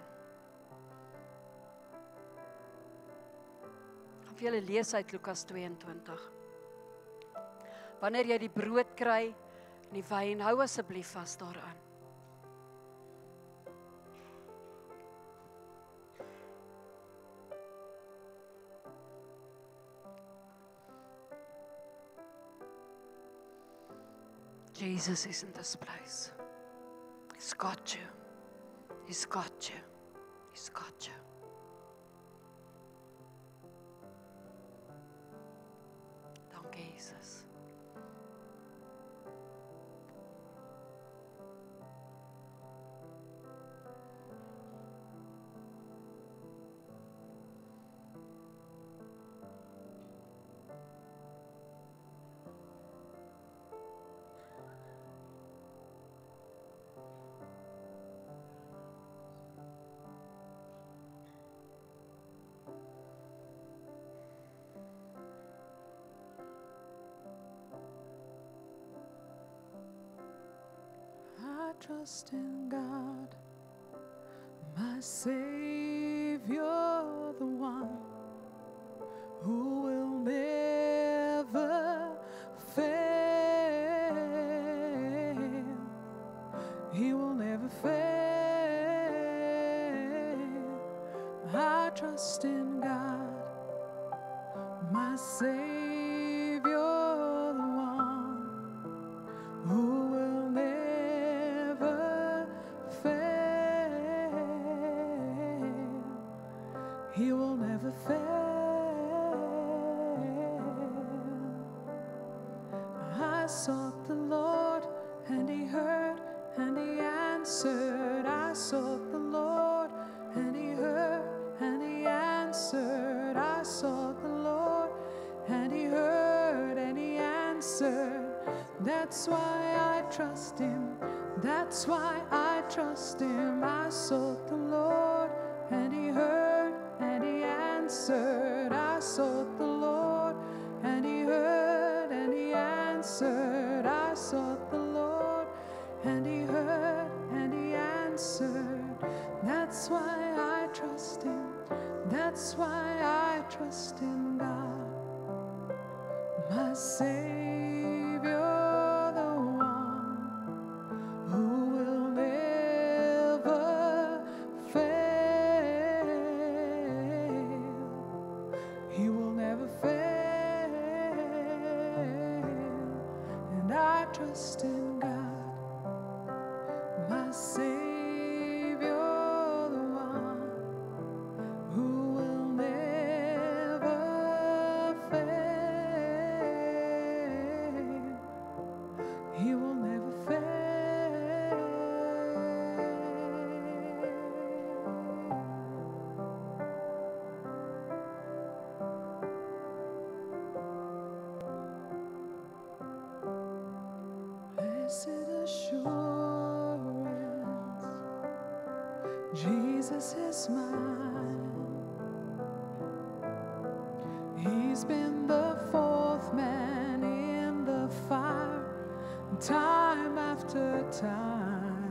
Ek gaan vir julle lees uit Lukas 22. Wanneer jy die brood kry en die wyn, hou asseblief vas daaraan. Jesus is in this place. He's got you. He's got you. He's got you. Dankie, Jesus. trust in God, my Savior, the one who will never fail. He will never fail. I trust in God, my Savior, the one who will never fail. He will never fail. I sought the Lord, and He heard, and He answered. I sought the Lord, and He heard, and He answered. I sought the Lord, and He heard, and He answered. That's why I trust Him. That's why I trust Him. I sought the Lord, and He heard, and He answered. I sought the Lord, and He heard, and He answered. I sought the Lord, and He heard, and He answered. That's why I trust Him. That's why I trust in God, my Savior, the one who will never fail. He will never fail. And I trust in God, my Savior, the one who will never fail. He will never fail. Blessed assurance, Jesus is mine. He's been the fourth man in the fire, time after time,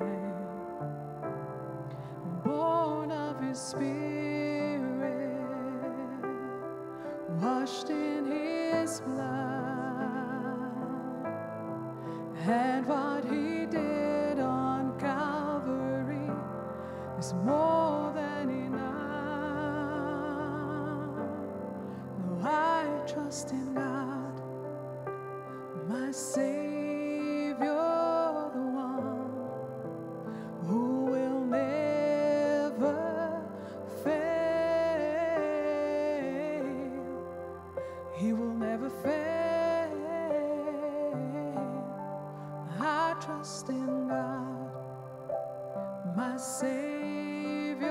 born of His Spirit, washed in His blood, and what He did on Calvary is more than enough. No, I trust in God, my Savior, the one who will never fail. He will never fail. I trust in God, my Savior,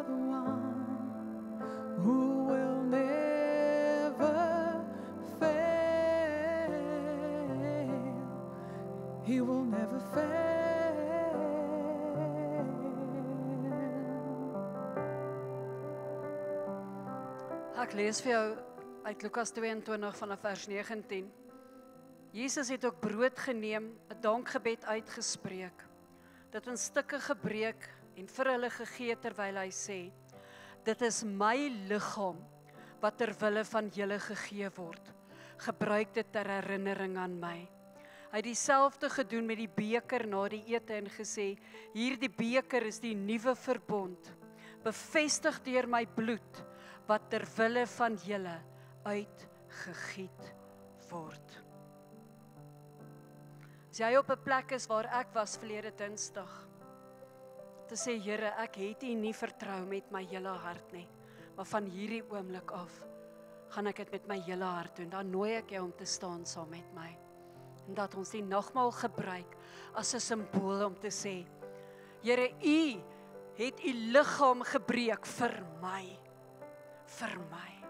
the one who will never fail. He will never fail. Ek lees vir jou uit Lukas 22 vanaf vers 19. Jesus het ook brood geneem, 'n dankgebed uitgespreek, dit in stukke gebreek en vir hulle gegee terwyl hy sê: "Dit is my liggaam wat ter wille van julle gegee word. Gebruik dit ter herinnering aan my." Hy het dieselfde gedoen met die beker na die ete en gesê: "Hierdie beker is die nuwe verbond, bevestig deur my bloed wat ter wille van julle uitgegiet word." As jy op 'n plek is waar ek was verlede Dinsdag, te sê, Here, ek het U nie vertrou met my hele hart nie, maar van hierdie oomblik af gaan ek dit met my hele hart doen. Dan nooi ek jou om te staan saam met my. En dat ons die nagmaal gebruik as 'n simbool om te sê, Here, U het U liggaam gebreek vir my. Vir my.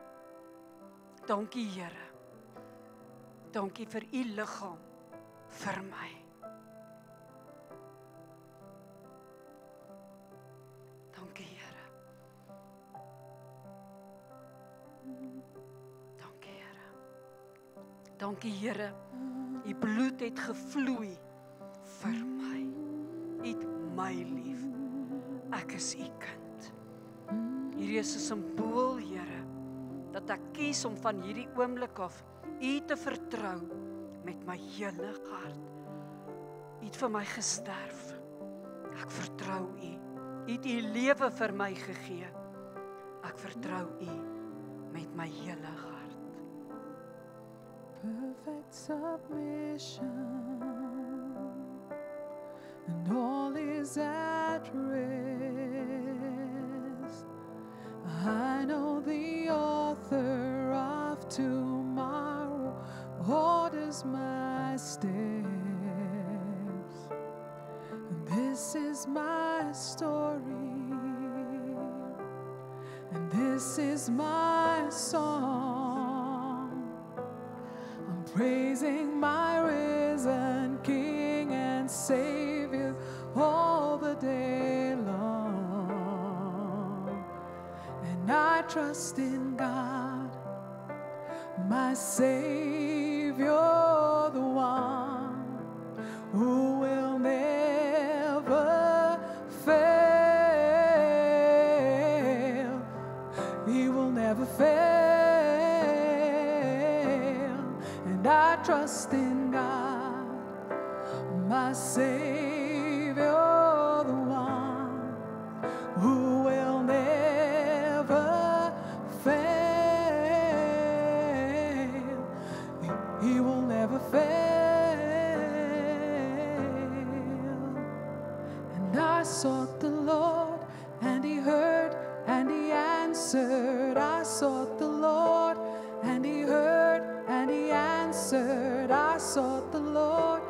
Dankie, Here. Dankie vir U liggaam vir my. Dankie, Here. Dankie, Here. Dankie, Here. U bloed het gevloei vir my. my lief. Ek is u kind. Hierdie is 'n simbool, Here, dat ek kies om van hierdie oomblik af u te vertrou met my hele hart. U het vir my gesterf. Ek vertrou u. U het u lewe vir my gegee. Ek vertrou u met my hele hart. Perfect submission, and all is at rest. I know the author of tomorrow orders my steps. And this is my story, and this is my song. I'm praising my risen King and Savior all the day long. And I trust in God, my Savior, the one who will never fail. He will never fail. And I trust in God, my Savior, the one who will never fail. He will never fail. And I sought the Lord, and He heard, and He answered. I sought the Lord, and He heard, and He answered. I sought the Lord,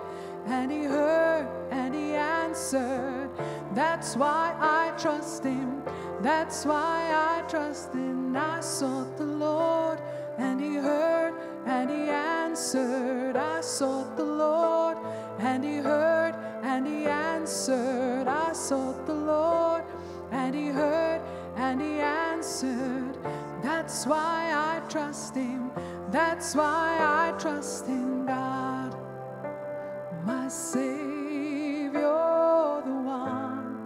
and He heard, and He answered. That's why I trust Him. That's why I trust Him. I sought the Lord, and He heard, and He answered. I sought the Lord, and He heard, and He answered. I sought the Lord, and He heard, and He answered. That's why I trust Him. That's why I trust in God, my Savior, the one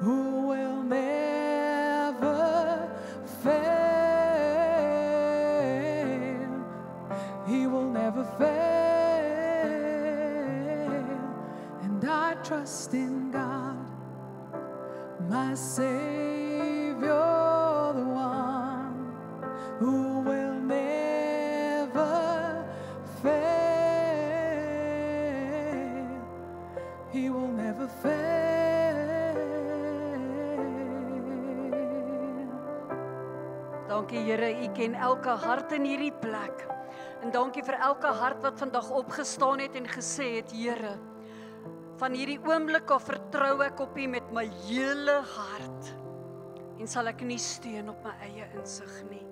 who will never fail. He will never fail. And I trust in God, my Savior, the one who will never fail. He will never fail. Dankie Here, U ken elke hart in hierdie plek. En dankie vir elke hart wat vandag opgestaan het en gesê het, Here, van hierdie oomblik af vertrou ek op U met my hele hart. En sal ek nie steun op my eie insig nie.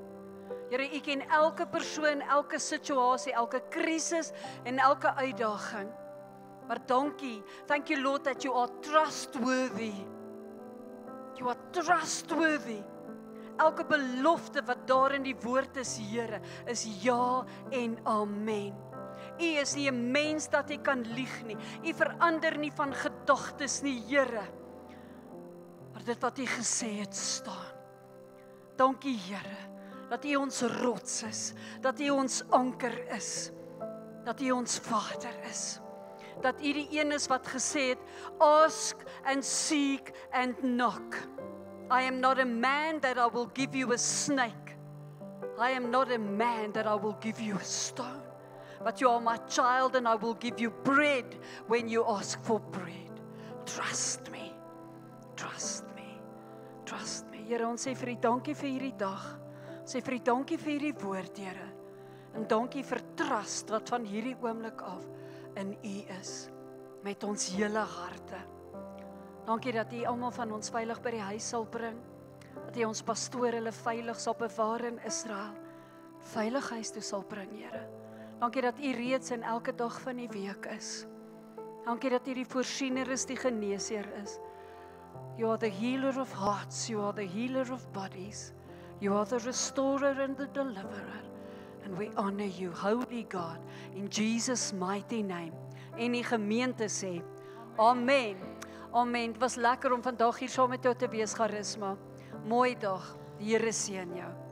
Here, U ken elke persoon, elke situasie, elke krisis en elke uitdaging. Maar dankie, thank you Lord that you are trustworthy. You are trustworthy. Elke belofte wat daar in die woord is, Here, is ja en amen. U is nie 'n mens dat U kan lieg nie. U verander nie van gedagtes nie, Here. Maar dit wat U gesê het staan. Dankie, Here, dat U ons rots is, dat U ons anker is, dat U ons Vader is. Dat U die een is wat gesê het, ask and seek and knock. I am not a man that I will give you a snake. I am not a man that I will give you a stone. But you are my child and I will give you bread when you ask for bread. Trust me. Trust me. Trust me. Here, ons sê vir U dankie vir hierdie dag. Ons sê vir U dankie vir hierdie woord, Here. En dankie vir trust wat van hierdie oomblik af in U is. Met ons hele harte. Dankie dat U almal van ons veilig by die huis sal bring. Dat U ons pastoor hulle veilig sal bewaar in Israel. Veilig huis toe sal bring, Here. Dankie dat U reeds in elke dag van die week is. Dankie dat U die voorsiener is, die geneesheer is. You are the healer of hearts, you are the healer of bodies. You are the restorer and the deliverer. And we honor you, Holy God, in Jesus' mighty name. En die gemeente sê, Amen. Amen. Het was lekker om vandag hier saam met jou te wees, Charisma. Mooi dag. Die Here seën jou.